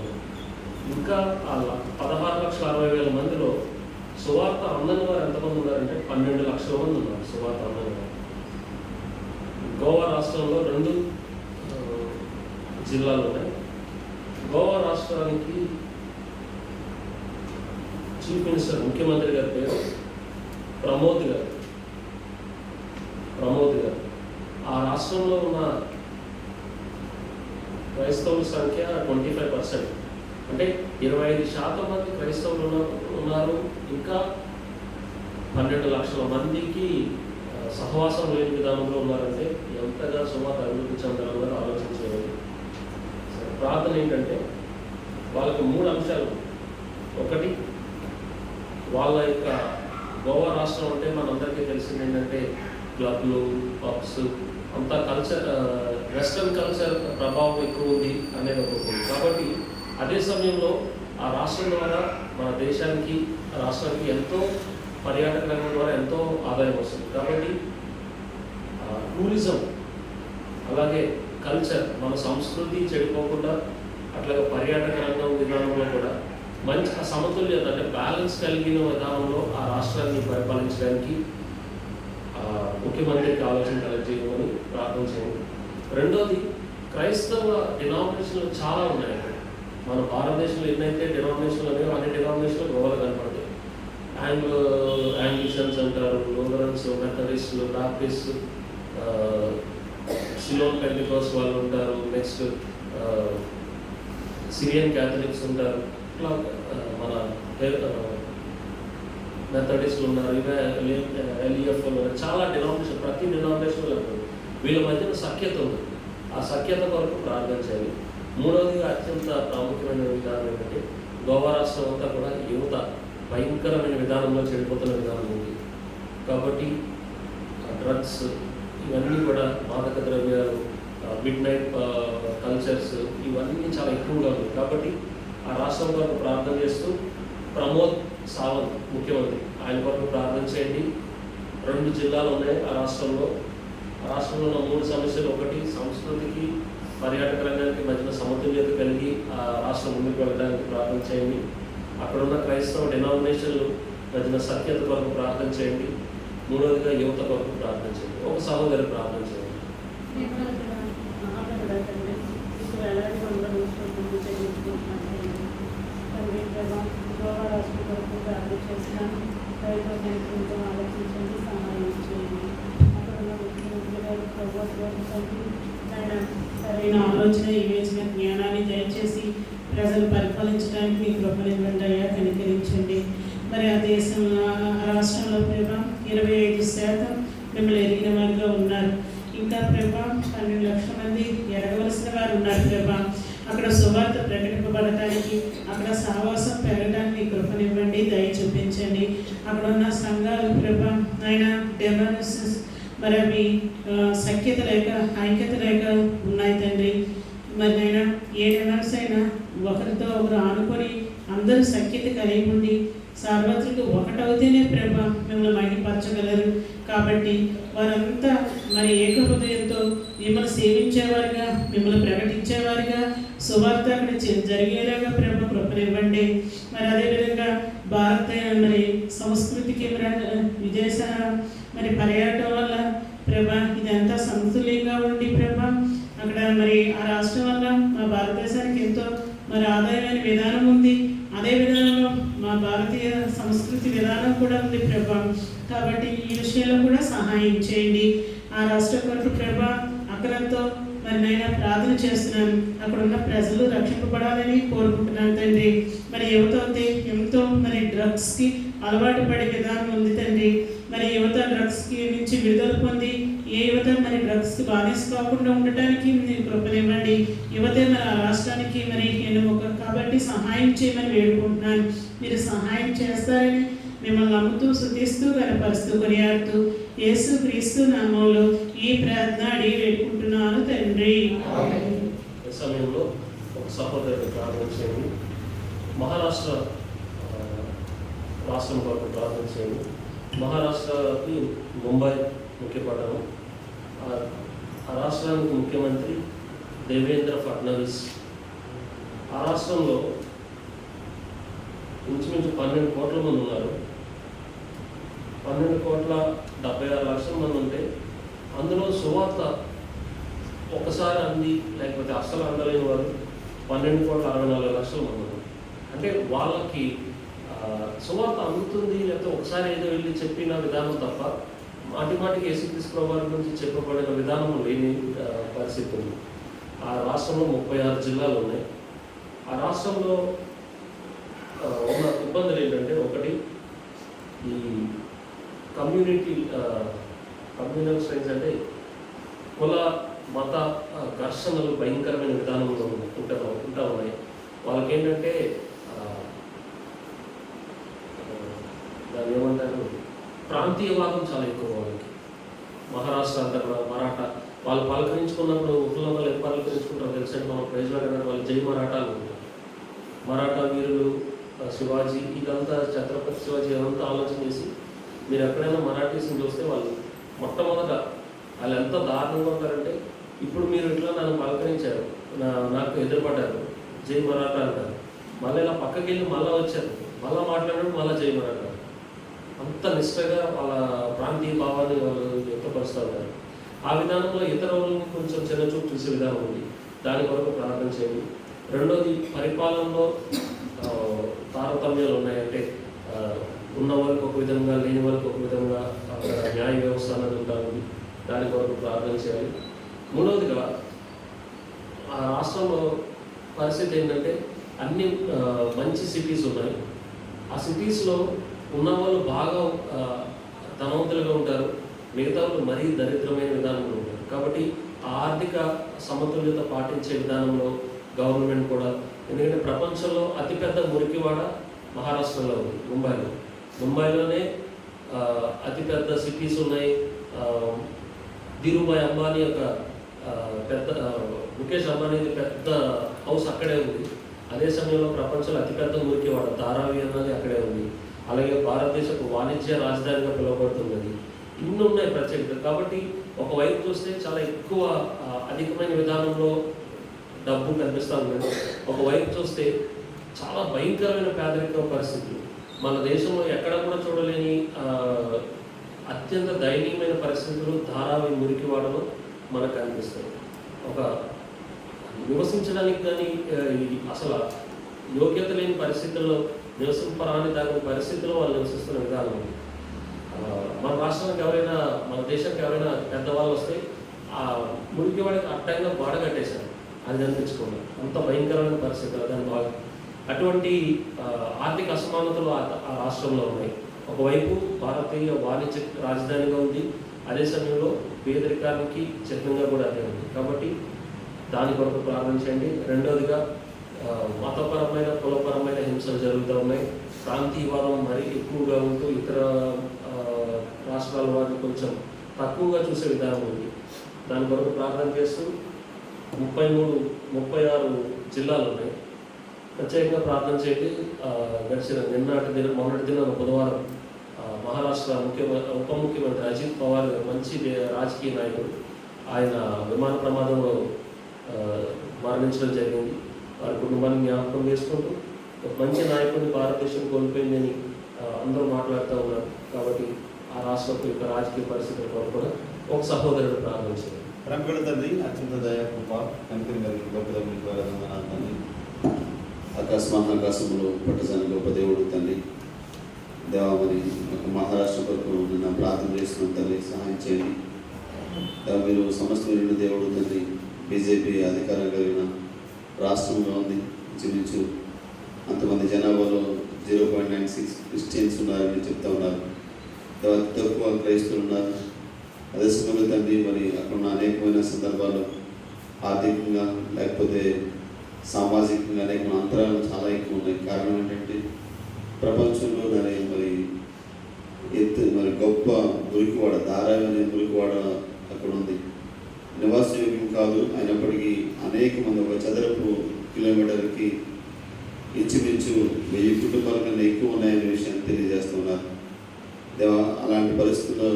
[SPEAKER 2] ఇంకా 16,60,000 మందిలో సువార్త అందని వారు ఎంతమంది ఉన్నారంటే 12 లక్షల మంది ఉన్నారు సువార్త అందని వారు. గోవా రాష్ట్రంలో 2 జిల్లాలు ఉన్నాయి. గోవా రాష్ట్రానికి చీఫ్ మినిస్టర్, ముఖ్యమంత్రి గారి పేరు ప్రమోద్ గారు. ఆ రాష్ట్రంలో ఉన్న క్రైస్తవుల సంఖ్య 25%. అంటే 25% మంది క్రైస్తవులు ఉన్నారు. ఇంకా 12 లక్షల మందికి సహవాసం లేని విధానంలో ఉన్నారంటే ఎంతగా సువార్త అభివృద్ధి చెందాలని ఆలోచించేది. ప్రార్థన ఏంటంటే వాళ్ళకి 3 అంశాలు. ఒకటి, వాళ్ళ యొక్క గోవా రాష్ట్రం అంటే మనందరికీ తెలిసింది ఏంటంటే క్లబ్లు, పబ్స్, అంతా కల్చర్, వెస్ట్రన్ కల్చర్ ప్రభావం ఎక్కువ ఉంది అనేది ఒకటి. కాబట్టి అదే సమయంలో ఆ రాష్ట్రం ద్వారా మన దేశానికి, రాష్ట్రానికి ఎంతో పర్యాటక రంగం ద్వారా ఎంతో ఆదాయం వస్తుంది. కాబట్టి టూరిజం, అలాగే కల్చర్, మన సంస్కృతి చెడిపోకుండా, అట్లాగే పర్యాటక రంగం విధానంలో కూడా మంచి సమతుల్యత అంటే బ్యాలెన్స్ కలిగిన విధానంలో ఆ రాష్ట్రాన్ని పరిపాలించడానికి ముఖ్యమంత్రికి ఆలోచన కలగజేయమని ప్రార్థన చేయండి. రెండోది, క్రైస్తవ డినామినేషన్లు చాలా ఉన్నాయి అక్కడ. మన భారతదేశంలో ఎన్నైతే డినామినేషన్లు ఉన్నాయో అన్ని డినామినేషన్లు గోవాలో కనపడతాయి. యాంగ్లిషన్స్ అంటారు, లూథరన్స్, మెథడిస్టులు, బాప్టిస్ట్, సిలోన్ పెంటెకోస్ట్ వాళ్ళు ఉంటారు, నెక్స్ట్ సిరియన్ క్యాథలిక్స్ ఉంటారు, ఇట్లా మన మెథడిస్టులు ఉన్నారు, ఎల్ఈఎఫ్ ఉన్నారు, చాలా డినామినేషన్, ప్రతి డినామినేషన్లో వీళ్ళ మధ్యన సఖ్యత ఉంది. ఆ సఖ్యత కొరకు ప్రార్థన చేయాలి. మూడవదిగా అత్యంత ప్రాముఖ్యమైన విధానం ఏంటంటే గోవా రాష్ట్రం అంతా కూడా యువత భయంకరమైన విధానంలో చెడిపోతున్న విధానం ఉంది. కాబట్టి డ్రగ్స్ ఇవన్నీ కూడా, మాదక ద్రవ్యాలు, మిడ్ నైట్ కల్చర్స్ ఇవన్నీ చాలా ఎక్కువగా ఉన్నాయి. కాబట్టి ఆ రాష్ట్రం కొరకు ప్రార్థన చేస్తూ ప్రమోద్ సావంత్ ముఖ్యమంత్రి, ఆయన కొరకు ప్రార్థన చేయండి. 2 జిల్లాలు ఉన్నాయి ఆ రాష్ట్రంలో. ఆ రాష్ట్రంలో ఉన్న 3 సమస్యలు: ఒకటి, సంస్కృతికి పర్యాటక రంగానికి మధ్యన సమతుల్యత కలిగి ఆ రాష్ట్రం ముందుకు వెళ్ళడానికి ప్రార్థన చేయండి. అక్కడున్న క్రైస్తవ డినామినేషన్లు మధ్యన సఖ్యత కొరకు ప్రార్థన చేయండి. మూడవదిగా యువత కొరకు ప్రార్థన చేయండి. ఒక సహోదరి ప్రార్థన చేయండి.
[SPEAKER 3] ఆలోచించండి, సహాయం చేయండి. అక్కడ ఉన్న ముఖ్యమంత్రి గారు సరైన ఆలోచన, వివేచన, జ్ఞానాన్ని దయచేసి ప్రజలు పరిపాలించడానికి మీ కృపనివ్వండి అయ్యా, కనికరించండి. మరి ఆ దేశంలో, ఆ రాష్ట్రంలో ప్రభా 25% మిమ్మల్ని ఎరిగిన వారిగా ఉన్నారు. ఇంకా ప్రభా 12 లక్షల మంది ఎరగవలసిన వారు ఉన్నారు ప్రభా. అక్కడ సువార్త ప్రకటింపబడటానికి, అక్కడ సావాసం పెరగడానికి మీ కృపనివ్వండి, దయ చూపించండి. అక్కడ ఉన్న సంఘాలు ప్రభా ఆయన డెమోక్రసీస్ మరి అవి సఖ్యత లేక, ఐక్యత లేక ఉన్నాయి తండ్రి. మరి నేను ఏ డెమోక్రసీ అయినా ఒకరితో ఒకరు ఆనుకొని అందరూ సఖ్యత కలిగి ఉండి సార్వత్రిక ఒకటవుతేనే ప్రభ మిమ్మల్ని మహిమపరచగలరు. కాబట్టి వారంతా మరి ఏక హృదయంతో మిమ్మల్ని సేవించేవారుగా, మిమ్మల్ని ప్రకటించేవారుగా, సువార్త అక్కడ జరిగేలాగా ప్రభ కృపనివ్వండి. మరి అదేవిధంగా భారత మరి సంస్కృతికి విదేశ మరి పర్యాటన వల్ల ప్రభ ఇదంతా సమతుల్యంగా ఉండి ప్రభ అక్కడ మరి ఆ రాష్ట్రం వల్ల మా భారతదేశానికి ఎంతో మరి ఆదాయమైన విధానం ఉంది. అదే విధానంలో మా భారతీయ సంస్కృతి విధానం కూడా ఉంది ప్రభా. కాబట్టి ఈ విషయంలో కూడా సహాయం చేయండి. ఆ రాష్ట్ర కొరకు ప్రభా అక్కడంతో మరి నేను ప్రార్థన చేస్తున్నాను. అక్కడ ఉన్న ప్రజలు రక్షింపబడాలని కోరుకుంటున్నాను తండ్రి. మరి యువత అయితే ఎంతో మరి డ్రగ్స్కి అలవాటు పడే విధానం ఉంది తండ్రి. మరి యువత డ్రగ్స్కి నుంచి విడుదల పొంది ఏ యువత మరి డ్రగ్స్కి బానిస కాకుండా ఉండటానికి నేను కృపనివ్వండి. యువతే మరి ఆ రాష్ట్రానికి మరి ఎన్నుముక కాబట్టి సహాయం చేయమని వేడుకుంటున్నాను. మీరు సహాయం చేస్తారని మిమ్మల్ని నమ్ముతూ, స్తుతిస్తూ, కనపరుస్తూ, కొనియాడుతూ యేసు క్రీస్తు నామములో ఈ ప్రార్థన అడిగి వేడుకుంటున్నాను తండ్రి.
[SPEAKER 2] ఈ సమయంలో ఒక సహోదరుడు ప్రార్థన చేయండి. మహారాష్ట్ర రాష్ట్రం కొరకు ప్రార్థన చేయండి. మహారాష్ట్రకి ముంబై ముఖ్య పట్టణం. ఆ రాష్ట్రానికి ముఖ్యమంత్రి దేవేంద్ర ఫడ్నవీస్. ఆ రాష్ట్రంలో ఇంచుమించు 12 కోట్ల మంది ఉన్నారు. 12,76,00,000 మంది ఉంటే అందులో సువార్త ఒకసారి అంది లేకపోతే అస్సలు అందలేని వారు 12,64,00,000 మంది ఉన్నారు. అంటే వాళ్ళకి సువార్త అందుతుంది, లేకపోతే ఒకసారి ఏదో వెళ్ళి చెప్పిన విధానం తప్ప మాటిమాటికి యేసుక్రీస్తు ప్రభువారి గురించి చెప్పబడిన విధానం లేని పరిస్థితి ఉంది. ఆ రాష్ట్రంలో 36 జిల్లాలు ఉన్నాయి. ఆ రాష్ట్రంలో ఉన్న ఇబ్బందులు ఏంటంటే, ఒకటి ఈ కమ్యూనల్ స్ట్రైన్స్ అంటే కుల మత ఘర్షణలు భయంకరమైన విధానంలో ఉంటా ఉన్నాయి. వాళ్ళకి ఏంటంటే దాన్ని ఏమంటారు, ప్రాంతీయవాదం చాలా ఎక్కువ వాళ్ళకి. మహారాష్ట్ర అంతా కూడా మరాఠా వాళ్ళు పలకరించుకున్నప్పుడు ఊళ్ళో వాళ్ళు ఎప్పుడు పలకరించుకుంటారు తెలుసండి, మనం ప్రైజ్లో కన్నా వాళ్ళు జై మరాఠాలు ఉంటారు. మరాఠా వీరులు, శివాజీ, ఇదంతా ఛత్రపతి శివాజీ ఇదంతా ఆలోచన చేసి మీరు ఎక్కడైనా మరాఠీస్ని చూస్తే వాళ్ళు మొట్టమొదట వాళ్ళు ఎంత దారుణంగా ఉంటారంటే ఇప్పుడు మీరు ఇట్లా నన్ను పలకరించారు, నాకు ఎదురుపడ్డారు, జై మరాఠా అంటారు. మళ్ళీ ఇలా పక్కకి వెళ్ళి మళ్ళీ వచ్చారు, మళ్ళీ మాట్లాడారు, మళ్ళీ జై మరాఠా. అంత నిష్టగా వాళ్ళ ప్రాంతీయ భావాన్ని వాళ్ళు వ్యక్తపరుస్తూ ఉంటారు. ఆ విధానంలో ఇతర వాళ్ళని కొంచెం చిన్నచూపు చూసే విధానం ఉంది. దాని కొరకు ప్రార్థన చేయండి. రెండోది, పరిపాలనలో తారతమ్యాలు ఉన్నాయంటే ఉన్న వాళ్ళకి ఒక విధంగా, లేని వాళ్ళకి ఒక విధంగా అక్కడ న్యాయ వ్యవస్థ అనేది ఉంటుంది. దాని కొరకు ప్రార్థన చేయాలి. మూడవదిగా, ఆ రాష్ట్రంలో పరిస్థితి ఏంటంటే అన్ని మంచి సిటీస్ ఉన్నాయి. ఆ సిటీస్లో ఉన్న వాళ్ళు బాగా ధనవంతులుగా ఉంటారు, మిగతా వాళ్ళు మరీ దరిద్రమైన విధానంలో ఉంటారు. కాబట్టి ఆ ఆర్థిక సమతుల్యత పాటించే విధానంలో గవర్నమెంట్ కూడా, ఎందుకంటే ప్రపంచంలో అతిపెద్ద మురికివాడ మహారాష్ట్రలో ఉంది, ముంబైలోనే అతిపెద్ద సిటీస్ ఉన్నాయి. ధీరుభాయ్ అంబానీ యొక్క పెద్ద ముఖేష్ అంబానీ పెద్ద హౌస్ అక్కడే ఉంది. అదే సమయంలో ప్రపంచంలో అతిపెద్ద మురికివాడ ధారావి అన్నది అక్కడే ఉంది. అలాగే భారతదేశపు వాణిజ్య రాజధానిగా పిలువబడుతున్నది. ఇన్ని ఉన్నాయి ప్రత్యేకత. కాబట్టి ఒకవైపు చూస్తే చాలా ఎక్కువ అధికమైన విధానంలో డబ్బు కనిపిస్తూ ఉన్నది. ఒకవైపు చూస్తే చాలా భయంకరమైన పేదరిక పరిస్థితులు, మన దేశంలో ఎక్కడ కూడా చూడలేని అత్యంత దయనీయమైన పరిస్థితులు ధారావి మురికివాడలో మనకు కనిపిస్తాయి. ఒక నివసించడానికి కానీ అసలు యోగ్యత లేని పరిస్థితుల్లో, నివసింపరాని దాని పరిస్థితుల్లో వాళ్ళు నివసిస్తున్న విధానం. మన రాష్ట్రానికి ఎవరైనా, మన దేశానికి ఎవరైనా పెద్దవాళ్ళు వస్తే ఆ మురికివాడికి అడ్డంగా గోడ కట్టేశారు, అది కనిపించుకోండి. అంత భయంకరమైన పరిస్థితులు దాని బాగా. అటువంటి ఆర్థిక అసమానతలు ఆ రాష్ట్రంలో ఉన్నాయి. ఒకవైపు భారతీయ వాణిజ్య రాజధానిగా ఉంది, అదే సమయంలో పేదరికానికి చిహ్నంగా కూడా అదే ఉంది. కాబట్టి దాని కొరకు ప్రార్థన చేయండి. రెండవదిగా, మతపరమైన కులపరమైన హింసలు జరుగుతూ ఉన్నాయి. ప్రాంతీయవాదం మరీ ఎక్కువగా ఉంటూ ఇతర రాష్ట్రాల వారిని కొంచెం తక్కువగా చూసే విధానం ఉంది. దాని కొరకు ప్రార్థన చేస్తూ 36 జిల్లాలు ఉన్నాయి. ప్రత్యేకంగా ప్రార్థన చేయండి. గడిచిన మొన్నటి దిన బుధవారం మహారాష్ట్ర ఉప ముఖ్యమంత్రి అజిత్ పవార్ మంచి రాజకీయ నాయకుడు, ఆయన విమాన ప్రమాదంలో మరణించడం జరిగింది. వారి కుటుంబాన్ని జ్ఞాపకం చేసుకుంటూ ఒక మంచి నాయకుడిని భారతదేశం కోల్పోయిందని అందరూ మాట్లాడుతూ ఉన్నారు. కాబట్టి ఆ రాష్ట్రపు యొక్క రాజకీయ పరిస్థితుల కొరకు కూడా ఒక సహోదరుడు ప్రారంభించారు.
[SPEAKER 4] ప్రేమగల తండ్రి, అత్యంత దయ కృప కనికరం కలిగిన గొప్ప తండ్రి, ఆకాశంలో పట్టజాని గొప్ప దేవుడు తండ్రి, దేవామని ఒక మహారాష్ట్ర కొరకు నిన్న ప్రార్థన చేస్తున్న తండ్రి, సహాయం చేయండి. మీరు సమస్త విరిగిన దేవుడు తండ్రి, బీజేపీ అధికారం కలిగిన రాష్ట్రంలో ఉంది. ఇంచుమించు అంతమంది జనాభాలో 0.96 క్రిస్టియన్స్ ఉన్నారని చెప్తా ఉన్నారు. తక్కువ క్రైస్తవులు ఉన్నారు. అదే సమయంలో తండ్రి, మరి అక్కడ ఉన్న అనేకమైన సందర్భాలు ఆర్థికంగా లేకపోతే సామాజికంగా అనేక అంతరాలు చాలా ఎక్కువ ఉన్నాయి. కారణం ఏంటంటే ప్రపంచంలోనే మరి గొప్ప మురికివాడ ధారావి అనే మురికివాడ అక్కడ ఉంది. నివాసయోగ్యం కాదు, అయినప్పటికీ అనేక మంది, ఒక చదరపు కిలోమీటర్కి ఇంచుమించు 1000 కుటుంబాల కన్నా ఎక్కువ ఉన్నాయనే విషయాన్ని తెలియజేస్తున్నారు. అలాంటి పరిస్థితుల్లో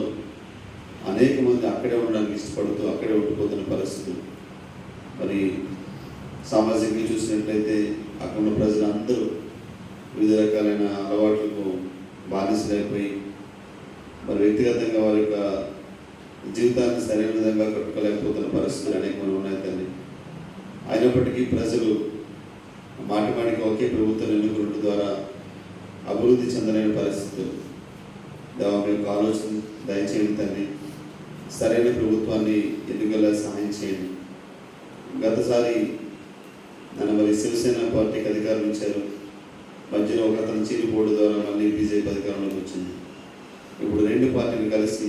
[SPEAKER 4] అనేక మంది అక్కడే ఉండడానికి ఇష్టపడుతూ అక్కడే ఉండిపోతున్న పరిస్థితులు. మరి సామాజికంగా చూసినట్లయితే అక్కడ ఉన్న ప్రజలందరూ వివిధ రకాలైన అలవాట్లకు బానిసలైపోయి మరి వ్యక్తిగతంగా వారి యొక్క జీవితాన్ని సరైన విధంగా కట్టుకోలేకపోతున్న పరిస్థితులు అనేకమంది ఉన్నాయి తండ్రి. అయినప్పటికీ ప్రజలు మాటిమాటికి ఒకే ప్రభుత్వం ఎన్నుకోవడం ద్వారా అభివృద్ధి చెందలేని పరిస్థితులు. మీ యొక్క ఆలోచన దయచేయండి తండ్రి, సరైన ప్రభుత్వాన్ని ఎన్నికల్లో సహాయం చేయండి. గతసారి నన్ను మరి శివసేన పార్టీకి అధికారం ఇచ్చారు. మధ్యలో ఒక అతను చీలిపోవడం ద్వారా మళ్ళీ బీజేపీ అధికారంలోకి వచ్చింది. ఇప్పుడు 2 పార్టీలు కలిసి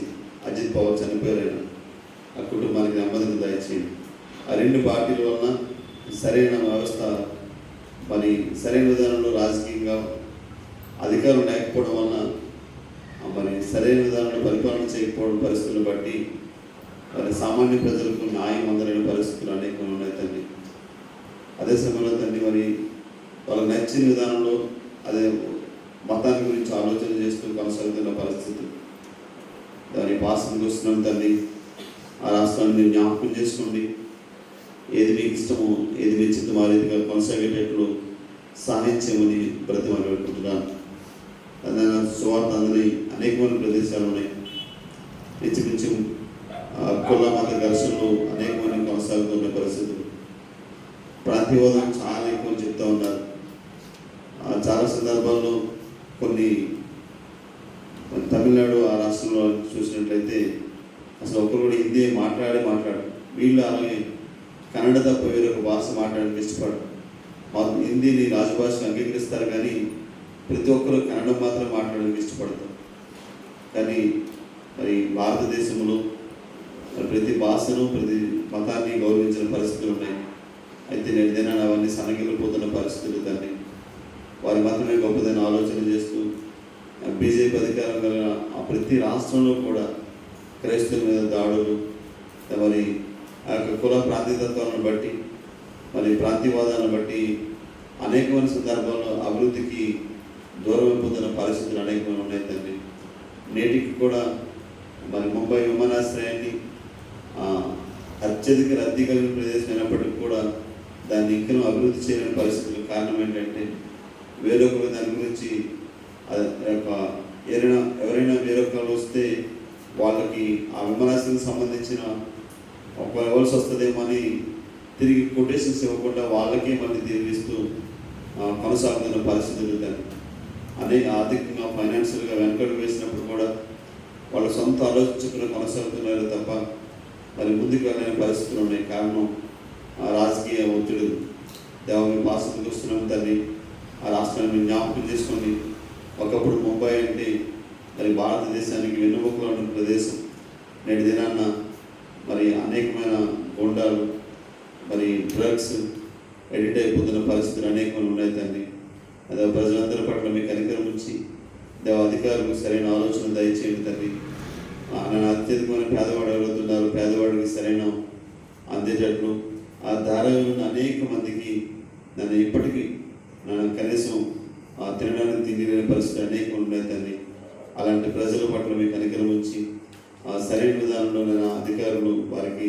[SPEAKER 4] అజిత్ పవార్ చనిపోయారు. ఆ కుటుంబానికి నెమ్మదిని దయచేయండి. ఆ 2 పార్టీల వలన సరైన వ్యవస్థ, మరి సరైన విధానంలో రాజకీయంగా అధికారం లేకపోవడం వలన, మరి సరైన విధానంలో పరిపాలన చేయకపోవడం పరిస్థితులను బట్టి మరి సామాన్య ప్రజలకు న్యాయం అందలేని పరిస్థితులు అనేకం ఉన్నాయి తండ్రి. అదే సమయంలో తండ్రి, మరి వాళ్ళకి నచ్చిన విధానంలో అదే మతాన్ని గురించి ఆలోచన చేస్తూ కొనసాగుతున్న పరిస్థితి. దాని భాషను చూస్తున్నాం తండ్రి. ఆ రాష్ట్రాన్ని మీరు జ్ఞాపకం చేసుకోండి. ఏది మీకు ఇష్టమో ఏది మీ చిత్తమో ఆ రీతిగా కొనసాగేటట్లు సహాయం చేయమని బ్రతిమాలు పెట్టుకుంటున్నాను. అందులో సువార్త అందని అనేకమైన ప్రదేశాలు ఉన్నాయి. ఇంచుమించు కుల మత ఘర్షణలు అనేకమైన కొనసాగుతున్న పరిస్థితులు, ప్రాంతీయవాదం చాలా ఎక్కువ చెప్తూ ఉన్నారు. చాలా సందర్భాల్లో కొన్ని తమిళనాడు ఆ రాష్ట్రంలో చూసినట్లయితే అసలు ఒకరు కూడా హిందీ మాట్లాడు వీళ్ళు అలాగే కన్నడ తప్ప వేరొక భాష మాట్లాడడానికి ఇష్టపడరు. హిందీని రాజభాషగా అంగీకరిస్తారు కానీ ప్రతి ఒక్కరు కన్నడం మాత్రం మాట్లాడడానికి ఇష్టపడతారు. కానీ మరి భారతదేశంలో ప్రతి భాషను ప్రతి మతాన్ని గౌరవించిన పరిస్థితులు ఉన్నాయి. అయితే నేటి దినాన్ని అవన్నీ సన్నగిల్లిపోతున్న పరిస్థితులు దాన్ని వారి మాత్రమే గొప్పదని ఆలోచన చేస్తూ బీజేపీ అధికారం కలిగిన ప్రతి రాష్ట్రంలో కూడా క్రైస్తవుల మీద దాడులు, మరి ఆ యొక్క కుల ప్రాంతీయతత్వాలను బట్టి మరి ప్రాంతీయవాదాలను బట్టి అనేకమైన సందర్భాల్లో అభివృద్ధికి దూరం అయిపోతున్న పరిస్థితులు అనేకమైన ఉన్నాయి తండ్రి. నేటికి కూడా మరి ముంబై విమానాశ్రయాన్ని అత్యధిక రద్దీ కలిగిన ప్రదేశం అయినప్పటికీ కూడా దాన్ని ఇంకా అభివృద్ధి చేయలేని పరిస్థితులకు కారణం ఏంటంటే వేరొకరు దాని గురించి ఎవరైనా వేరొకరు వస్తే వాళ్ళకి ఆ విమర్శలకు సంబంధించిన ఒక ఇవ్వాల్సి వస్తుందేమో అని తిరిగి కొటేషన్స్ ఇవ్వకుండా వాళ్ళకే మళ్ళీ తీర్పిస్తూ కొనసాగుతున్న పరిస్థితులు దాన్ని అనేక ఆర్థికంగా ఫైనాన్షియల్గా వెనకడు వేసినప్పుడు కూడా వాళ్ళ సొంత ఆలోచించుకుని కొనసాగుతున్నారు తప్ప మరి ముందుకు వెళ్ళని పరిస్థితులు ఉన్నాయి. కారణం రాజకీయ ఒత్తిడి. దేవాన్ని పాసనకు వస్తున్నాం తల్లి, ఆ రాష్ట్రాన్ని జ్ఞాపకం చేసుకొని ఒకప్పుడు ముంబై అంటే మరి భారతదేశానికి వెన్నుముకలో ఉన్న ప్రదేశం. నేటి దినాన్న మరి అనేకమైన గోండాలు మరి డ్రగ్స్ ఎడిట్ అయిపోతున్న పరిస్థితులు అనేకమైన ఉన్నాయి తండ్రి. అదే ప్రజలందరి పట్ల మీ కనికరం ఉంచి దేవ అధికారులకు సరైన ఆలోచన దయచేయండి తండ్రి. నన్ను అత్యధికమైన పేదవాడు ఎవరుతున్నారు, పేదవాడికి సరైన అందేటట్లు ఆ ధారాలను అనేక మందికి నన్ను ఇప్పటికీ నన్ను కనీసం తినడానికి తిండి లేని పరిస్థితులు అనేక ఉన్నాయి తండ్రి. అలాంటి ప్రజల పట్ల మీ కనికరం ఉంచి సరైన విధానంలో నేను అధికారులు వారికి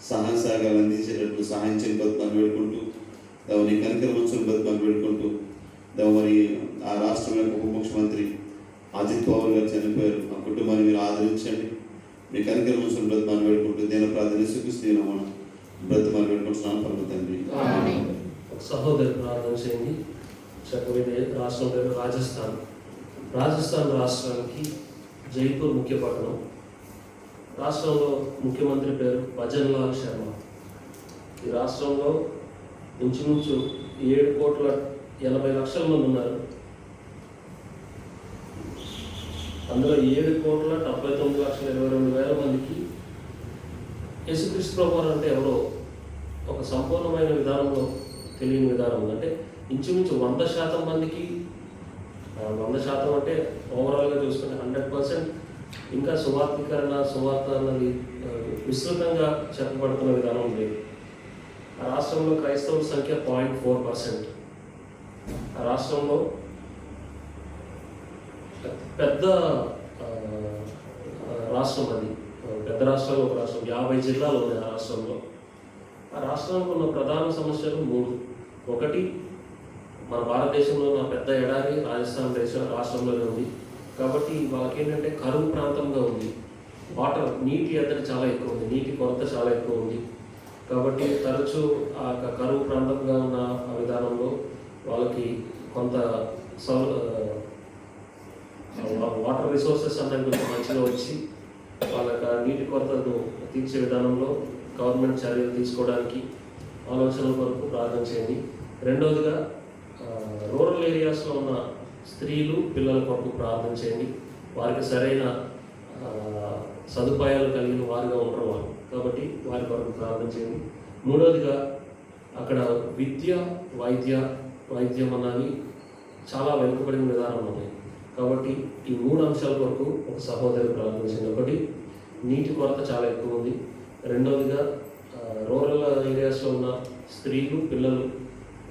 [SPEAKER 4] సహాయ సహకారాలు అందించేటట్లు సహాయం చేయని బతుకాన్ని వేడుకుంటూ నీ కనికరం ఉంచిన బతుకాన్ని వేడుకుంటూ మరి ఆ రాష్ట్రం యొక్క ఉప ముఖ్యమంత్రి అజిత్ పవార్ గారు చనిపోయారు. ఆ కుటుంబాన్ని మీరు ఆదరించండి. మీ కనికరం ఉంచిన బ్రతమాన్ని వేడుకుంటూ నేను ప్రార్థన సుఖిస్తున్నాము బ్రతమాన్ని వేడుకుంటున్నాను పరమ తండ్రి.
[SPEAKER 2] సహోదరు ప్రార్థన చేయండి. చెప్పబోయే రాష్ట్రం పేరు రాజస్థాన్. రాజస్థాన్ రాష్ట్రానికి జైపూర్ ముఖ్య పట్టణం. రాష్ట్రంలో ముఖ్యమంత్రి పేరు భజన్లాల్ శర్మ. ఈ రాష్ట్రంలో ఇంచుమించు 7,80,00,000 మంది ఉన్నారు. అందులో 7,79,22,000 మందికి యేసుక్రీస్తు ప్రభువారు అంటే ఎవరో ఒక సంపూర్ణమైన విధానంలో తెలియని విధానం ఉంది. అంటే ఇంచుమించు 100% మందికి 100% అంటే ఓవరాల్గా చూసుకుంటే 100% ఇంకా సువార్త అన్నది విస్తృతంగా చెప్పబడుతున్న విధానం లేదు. ఆ రాష్ట్రంలో క్రైస్తవుల సంఖ్య 0.4%. ఆ రాష్ట్రంలో పెద్ద రాష్ట్రం అది. పెద్ద రాష్ట్రంలో ఒక రాష్ట్రం, 50 జిల్లాలు ఉన్నాయి ఆ రాష్ట్రంలో. ఆ రాష్ట్రంలో ఉన్న ప్రధాన సమస్యలు 3. ఒకటి, మన భారతదేశంలో ఉన్న పెద్ద ఎడారి రాజస్థాన్ రాష్ట్రంలోనే ఉంది. కాబట్టి వాళ్ళకి ఏంటంటే కరువు ప్రాంతంగా ఉంది. నీటి ఎద్దడి చాలా ఎక్కువ ఉంది, నీటి కొరత చాలా ఎక్కువ ఉంది. కాబట్టి తరచూ ఆ కరువు ప్రాంతంగా ఉన్న ఆ విధానంలో వాళ్ళకి కొంత వాటర్ రిసోర్సెస్ అన్నవి కొంచెం మంచిగా వచ్చి వాళ్ళకి నీటి కొరతను తీర్చే విధానంలో గవర్నమెంట్ చర్యలు తీసుకోవడానికి ఆలోచనల కొరకు ప్రార్థన చేయండి. రెండవదిగా రూరల్ ఏరియాస్లో ఉన్న స్త్రీలు పిల్లల కొరకు ప్రార్థన చేయండి. వారికి సరైన సదుపాయాలు కలిగిన వారిగా ఉండరు వారు, కాబట్టి వారి కొరకు ప్రార్థన చేయండి. మూడవదిగా అక్కడ వైద్యం అన్నవి చాలా వెనుకబడిన విధానం ఉన్నాయి. కాబట్టి ఈ 3 అంశాల కొరకు ఒక సహోదరు ప్రార్థన చేయండి. ఒకటి, నీటి కొరత చాలా ఎక్కువ ఉంది. రెండవదిగా రూరల్ ఏరియాస్లో ఉన్న స్త్రీలు పిల్లలు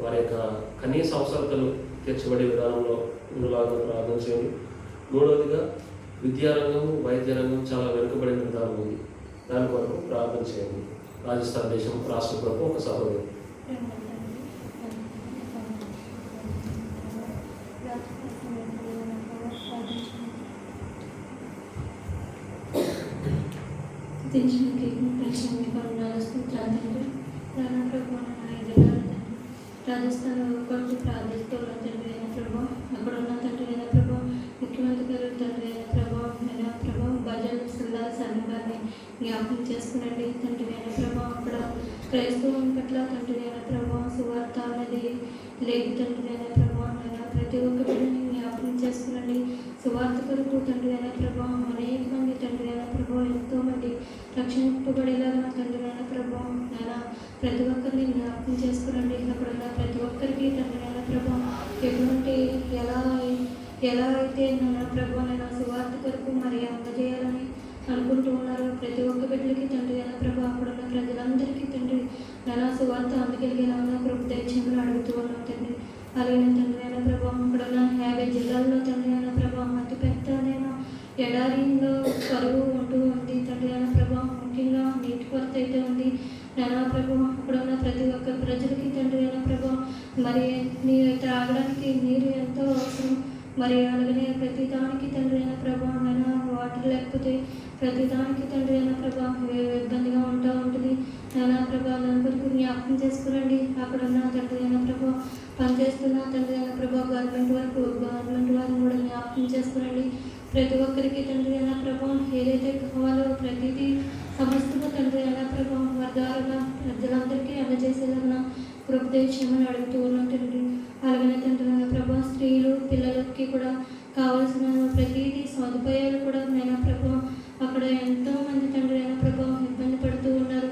[SPEAKER 2] వారి యొక్క కనీస అవసరతలు తీర్చబడే విధానంలో ఉండేలాగా ప్రార్థన చేయండి. మూడవదిగా విద్యారంగం వైద్య రంగం చాలా వెనుకబడిన విధానం ఉంది, దాని కొరకు ప్రార్థన చేయండి. రాజస్థాన్ దేశం రాష్ట్ర కొరకు ఒక సహోదరు.
[SPEAKER 5] దేశానికి కలిసి స్తోత్రాలు రాజస్థాన్ కొరకు ప్రార్థిస్తున్న తండ్రి అయిన ప్రభా, అక్కడ ఉన్న తండ్రి అయిన ప్రభా, ముఖ్యమంత్రి గారు తండ్రి అయిన ప్రభా, అయినా ప్రభా భజన్ సుల్లాల్ శర్మ గారిని జ్ఞాపకం చేసుకునండి తండ్రి అయిన ప్రభా. అక్కడ క్రైస్తవం పట్ల తండ్రి అయిన ప్రభా సువార్త అనేది లేదు తండ్రి అయిన ప్రభా, అయినా ప్రతి ఒక్క బిడ్డని జ్ఞాపకం చేసుకునండి. సువార్త కొరకు తండ్రి అయిన ప్రభా అనేక మంది తండ్రి అయిన ప్రభా ఎంతో మంది రక్షింపబడేలాగా తండ్రి అయిన ప్రభా అయినా ప్రతి ఒక్కరిని జ్ఞాపకం చేసుకురండి. అక్కడ ఉన్న ప్రతి ఒక్కరికి తండ్రి అయిన ప్రభా ఎటువంటి ఎలా అయితే నా ప్రభా నేను సువార్త కొరకు మరి అందజేయాలని అనుకుంటూ ఉన్నారు ప్రతి ఒక్క బిడ్డలకి తండ్రి అయిన ప్రభా, అక్కడ ఉన్న ప్రజలందరికీ తండ్రి నేను సువార్త అందగలిగేలా కృప దయచేయమని అడుగుతూ ఉన్నాం తండ్రి. అలాగే తండ్రి అయిన ప్రభా, అక్కడ ఉన్న 50 జిల్లాల్లో తండ్రి అయిన ప్రభా అతి పెద్దదైన ఎడారిలో కరువు ఉంటూ ఉంది తండ్రి అయిన ప్రభా. ముఖ్యంగా నీటి కొరత అయితే ఉంది నానా ప్రభా. అక్కడ ఉన్న ప్రతి ఒక్క ప్రజలకి తండ్రి అయిన ప్రభా మరి త్రాగడానికి నీరు ఎంతో అవసరం. మరి అలాగనే ప్రతి దానికి తండ్రి అయిన ప్రభా అయినా వాటర్ లేకపోతే ప్రతి దానికి తండ్రి అయిన ప్రభా ఇబ్బందిగా ఉంటుంది నానా ప్రభా. అందరికీ జ్ఞాపకం చేసుకురండి. అక్కడ ఉన్న తండ్రి అయిన ప్రభా పనిచేస్తున్న తండ్రి అయిన ప్రభా గవర్నమెంట్ వారిని కూడా జ్ఞాపకం చేసుకురండి. ప్రతి ఒక్కరికి తండ్రి అయిన ప్రభా ఏదైతే కావాలో ప్రతిదీ సమస్తము తండ్రి అయిన ప్రభా వారి ద్వారా ప్రజలందరికీ అందజేసేలాగా కృప దయచేయమని అడుగుతూ ఉన్నాం తండ్రి. అలాగనే తండ్రి అయిన ప్రభా స్త్రీలు పిల్లలకి కూడా కావాల్సిన ప్రతిదీ సదుపాయాలు కూడా అయినా ప్రభా అక్కడ ఎంతో మంది తండ్రి అయిన ప్రభా ఇబ్బంది పడుతూ ఉన్నారు.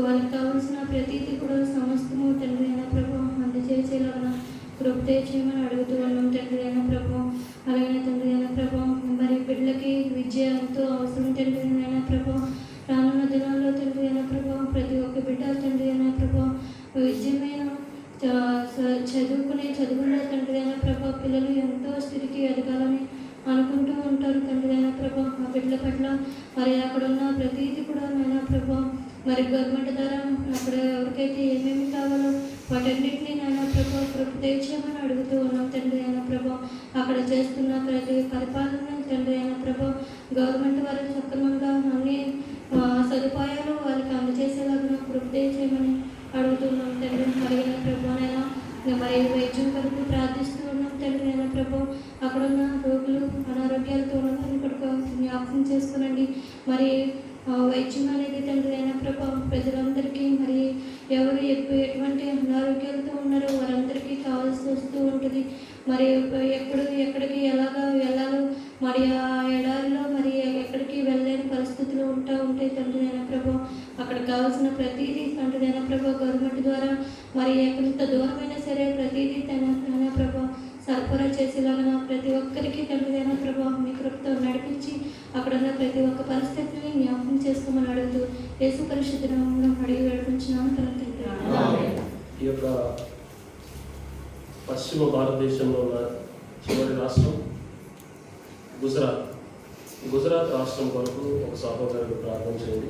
[SPEAKER 5] వాళ్ళకి కావాల్సిన ప్రతిదీ కూడా సమస్తము తండ్రి అయిన ప్రభా అందజేసేలాగా కృప దయచేయమని అడుగుతూ ఉన్నాం తండ్రి అయిన ప్రభా. అలాగే తండ్రి అయిన ప్రభా మరి బిడ్డలకి విద్య ఎంతో అవసరం తండ్రి అయిన ప్రభా. రానున్న దినాల్లో తండ్రి అయిన ప్రభా ప్రతి ఒక్క బిడ్డ తండ్రి అయిన ప్రభా విద్యమైన చదువుకునే చదువుల్లో తండ్రి అయిన ప్రభా పిల్లలు ఎంతో స్థితికి ఎదగాలని అనుకుంటూ ఉంటారు తండ్రి అయిన ప్రభా. ఆ బిడ్డల పట్ల మరి అక్కడ ఉన్న ప్రతిదీ కూడా నాయన ప్రభా మరి గవర్నమెంట్ ద్వారా అక్కడ ఎవరికైతే ఏమేమి కావాలో వాటన్నిటినీ నాయన ప్రభా కృప దయచేయమని అడుగుతూ ఉన్నాం తండ్రి అయిన ప్రభా. అక్కడ చేస్తున్న ప్రతి పరిపాలన తండ్రి అయిన ప్రభా గవర్నమెంట్ వారు సక్రమంగా అన్ని సదుపాయాలు వాళ్ళకి అందజేసేలాగా కృప దయచేయమని అడుగుతున్నాం తండ్రి. అడిగిన ప్రభానైనా మరి వైద్యం కొరకు ప్రార్థిస్తూ ఉన్నాం తండ్రి అయిన ప్రభా. అక్కడ ఉన్న రోగులు అనారోగ్యాలతో ఉన్నవారిని కూడా జ్ఞాపకం చేసుకునండి. మరి వైద్యం అనేది తండ్రి అయిన ప్రభా ప్రజలందరికీ మరి ఎవరు ఎటువంటి అనారోగ్యాలతో ఉన్నారో వారందరికీ కావాల్సి వస్తూ ఉంటుంది. మరి ఎక్కడికి ఎలాగా వెళ్ళాలో మరి ఆ ఎడారిలో మరి ఎక్కడికి వెళ్ళలేని పరిస్థితులు ఉంటాయి తండ్రి అయిన ప్రభా. అక్కడ కావాల్సిన ప్రతిదీ తండ్రి అయిన ప్రభా గవర్నమెంట్ ద్వారా మరి ఎంత దూరమైనా సరే ప్రతిదీ తన ప్రభా సరఫరా చేసేలాగా ప్రతి ఒక్కరికి తండ్రి అయిన ప్రభా మీ కృపతో నడిపించి అక్కడ ఉన్న ప్రతి ఒక్క పరిస్థితిని జ్ఞాపకం చేసుకోమని అడుగుతూ యేసు పరిశుద్ధ నామములో అడిగి వేడుకుంటున్నాను తండ్రి.
[SPEAKER 2] ఈ యొక్క పశ్చిమ భారతదేశంలో ఉన్న చివరి రాష్ట్రం గుజరాత్ రాష్ట్రం కొరకు ఒక సహోదరుడు ప్రార్థన చేయండి.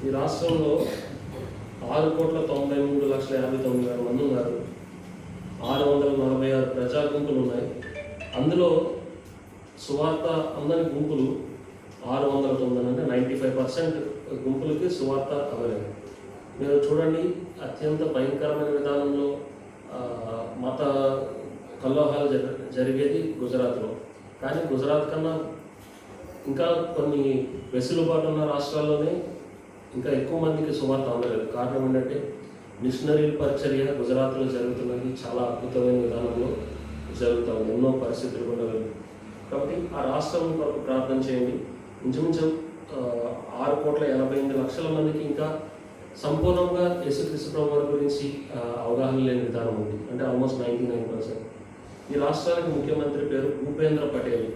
[SPEAKER 2] ఈ రాష్ట్రంలో 6,93,59,000 మంది ఉన్నారు. 646 ప్రజా గుంపులు ఉన్నాయి. అందులో సువార్త అందని గుంపులు 609 అంటే 95% గుంపులకి సువార్త అవ్వలేదు. మీరు చూడండి అత్యంత భయంకరమైన విధానంలో మత కల్లోహాలు జరిగేది గుజరాత్లో. కానీ గుజరాత్ కన్నా ఇంకా కొన్ని వెసులుబాటు ఉన్న రాష్ట్రాల్లోనే ఇంకా ఎక్కువ మందికి సువార్త అందలేదు. కారణం ఏంటంటే మిషనరీల పరిచర్య గుజరాత్లో జరుగుతున్నది చాలా అద్భుతమైన విధానంలో జరుగుతూ ఉంది. ఎన్నో పరిస్థితులు కూడా కాబట్టి ఆ రాష్ట్రం కొరకు ప్రార్థన చేయండి. ఇంచుమించు 6,88,00,000 మందికి ఇంకా సంపూర్ణంగా యేసుక్రీస్తు ప్రభువారి గురించి అవగాహన లేని విధానం ఉంది. అంటే ఆల్మోస్ట్ 99%. ఈ రాష్ట్రానికి ముఖ్యమంత్రి పేరు భూపేంద్ర పటేల్.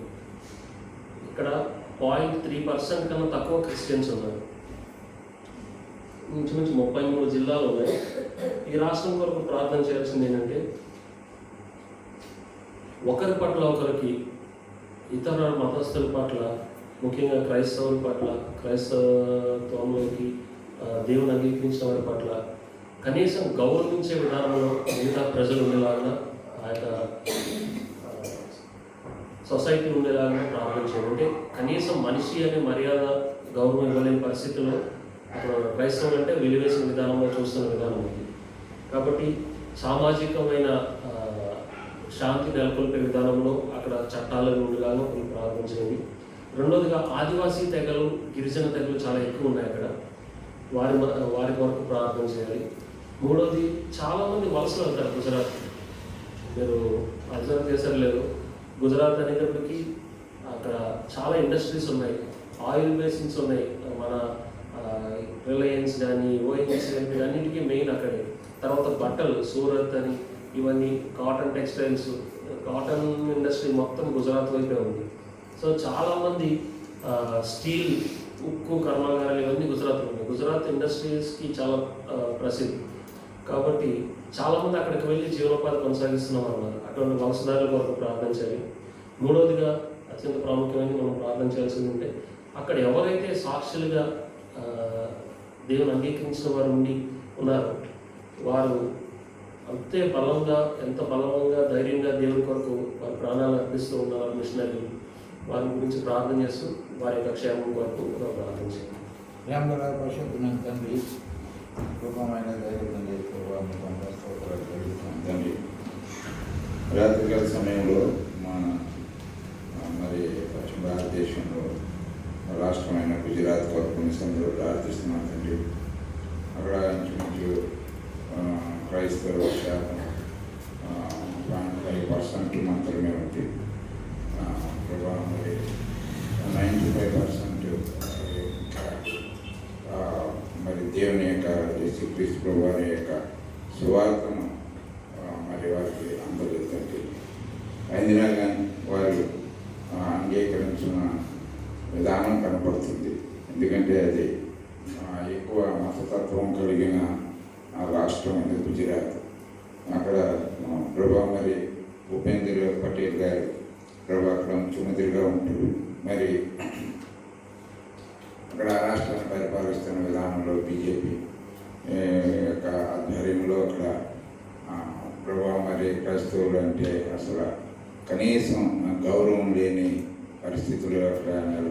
[SPEAKER 2] ఇక్కడ 0.3% కన్నా తక్కువ క్రిస్టియన్స్ ఉన్నారు. ఇంచుమించు 33 జిల్లాలు ఉన్నాయి. ఈ రాష్ట్రం కొరకు ప్రార్థన చేయాల్సింది ఏంటంటే ఒకరి పట్ల ఒకరికి ఇతర మతస్థుల పట్ల ముఖ్యంగా క్రైస్తవుల పట్ల క్రైస్తవంలోకి దేవుని అంగీకరించిన వారి పట్ల కనీసం గౌరవించే విధానంలో మిగతా ప్రజలు ఉండేలాగా ఆ యొక్క సొసైటీ ఉండేలాగా ప్రార్థన చేయాలి. అంటే కనీసం మనిషి అనే మర్యాద గౌరవం ఇవ్వలేని పరిస్థితుల్లో అక్కడ క్రైస్తవులు అంటే వెలివేసిన విధానంలో చూస్తున్న విధానం ఉంది. కాబట్టి సామాజికమైన శాంతి నెలకొల్పే విధానంలో అక్కడ చట్టాలను ఉండేలాగా కొన్ని ప్రార్థన చేయండి. రెండోదిగా ఆదివాసీ తెగలు, గిరిజన తెగలు చాలా ఎక్కువ ఉన్నాయి అక్కడ, వారి వరకు ప్రార్థన చేయాలి. మూడోది, చాలామంది వలసలు వెళ్తారు గుజరాత్. మీరు అబ్జర్వ్ చేశారు లేదు, గుజరాత్ అనేటప్పటికీ అక్కడ చాలా ఇండస్ట్రీస్ ఉన్నాయి, ఆయిల్ బేసిన్స్ ఉన్నాయి. మన రిలయన్స్ కానీ ఓఎన్జీసీ కానీ అన్నిటికీ మెయిన్ అక్కడే. తర్వాత బట్టలు, సూరత్ అని ఇవన్నీ, కాటన్ టెక్స్టైల్స్, కాటన్ ఇండస్ట్రీ మొత్తం గుజరాత్ వైపే ఉంది. సో చాలామంది స్టీల్, ఉక్కు కర్మాగారాలు ఇవన్నీ గుజరాత్లో ఉన్నాయి. గుజరాత్ ఇండస్ట్రీస్కి చాలా ప్రసిద్ధి. కాబట్టి చాలామంది అక్కడికి వెళ్ళి జీవనోపాధి కొనసాగిస్తున్నాం అన్నారు. అటువంటి వలసదారుల కొరకు ప్రార్థన చేయాలి. మూడవదిగా అత్యంత ప్రాముఖ్యమైన మనం ప్రార్థన చేయాల్సింది అంటే అక్కడ ఎవరైతే సాక్షులుగా దేవుని అంగీకరించిన వారు ఉన్నారు, వారు అంతే బలంగా, ఎంత బలంగా ధైర్యంగా దేవుని కొరకు వారి ప్రాణాలు అర్పిస్తూ ఉన్నారు మిషనరీలు. వారి గురించి ప్రార్థన చేస్తూ వారి యొక్క క్షేమం కొరకు ప్రార్థన చేయాలి.
[SPEAKER 6] పరిశుద్ధమైన తండ్రి, కృపమైన ధైర్యం తండ్రి, రాత్రికాల సమయంలో మరి పశ్చిమ భారతదేశంలో రాష్ట్రమైన గుజరాత్ కొరకు మిషన్లో ప్రార్థిస్తున్నాం తండ్రి. అక్కడ ఇంచుమించు క్రైస్తవ శాతం 5% మాత్రమే ఉంది. మరి 95% మరి దేవుని యొక్క యేసుక్రీస్తు ప్రభువారి యొక్క సువార్తను మరి వారికి అందజేతండి. అయినా కానీ వారు అంగీకరించిన విధానం కనపడుతుంది. ఎందుకంటే అది ఎక్కువ మతతత్వం కలిగిన రాష్ట్రం అనేది గుజరాత్. అక్కడ ప్రభా మరి భూపేంద్ర పటేల్ గారు ప్రభా అక్కడ ముఖ్యమంత్రిగా ఉంటుంది. మరి అక్కడ రాష్ట్రాన్ని పరిపాలిస్తున్న విధానంలో బీజేపీ యొక్క ఆధ్వర్యంలో అక్కడ ప్రభా మరి క్రైస్తవులు అంటే అసలు కనీసం గౌరవం లేని పరిస్థితులు అక్కడ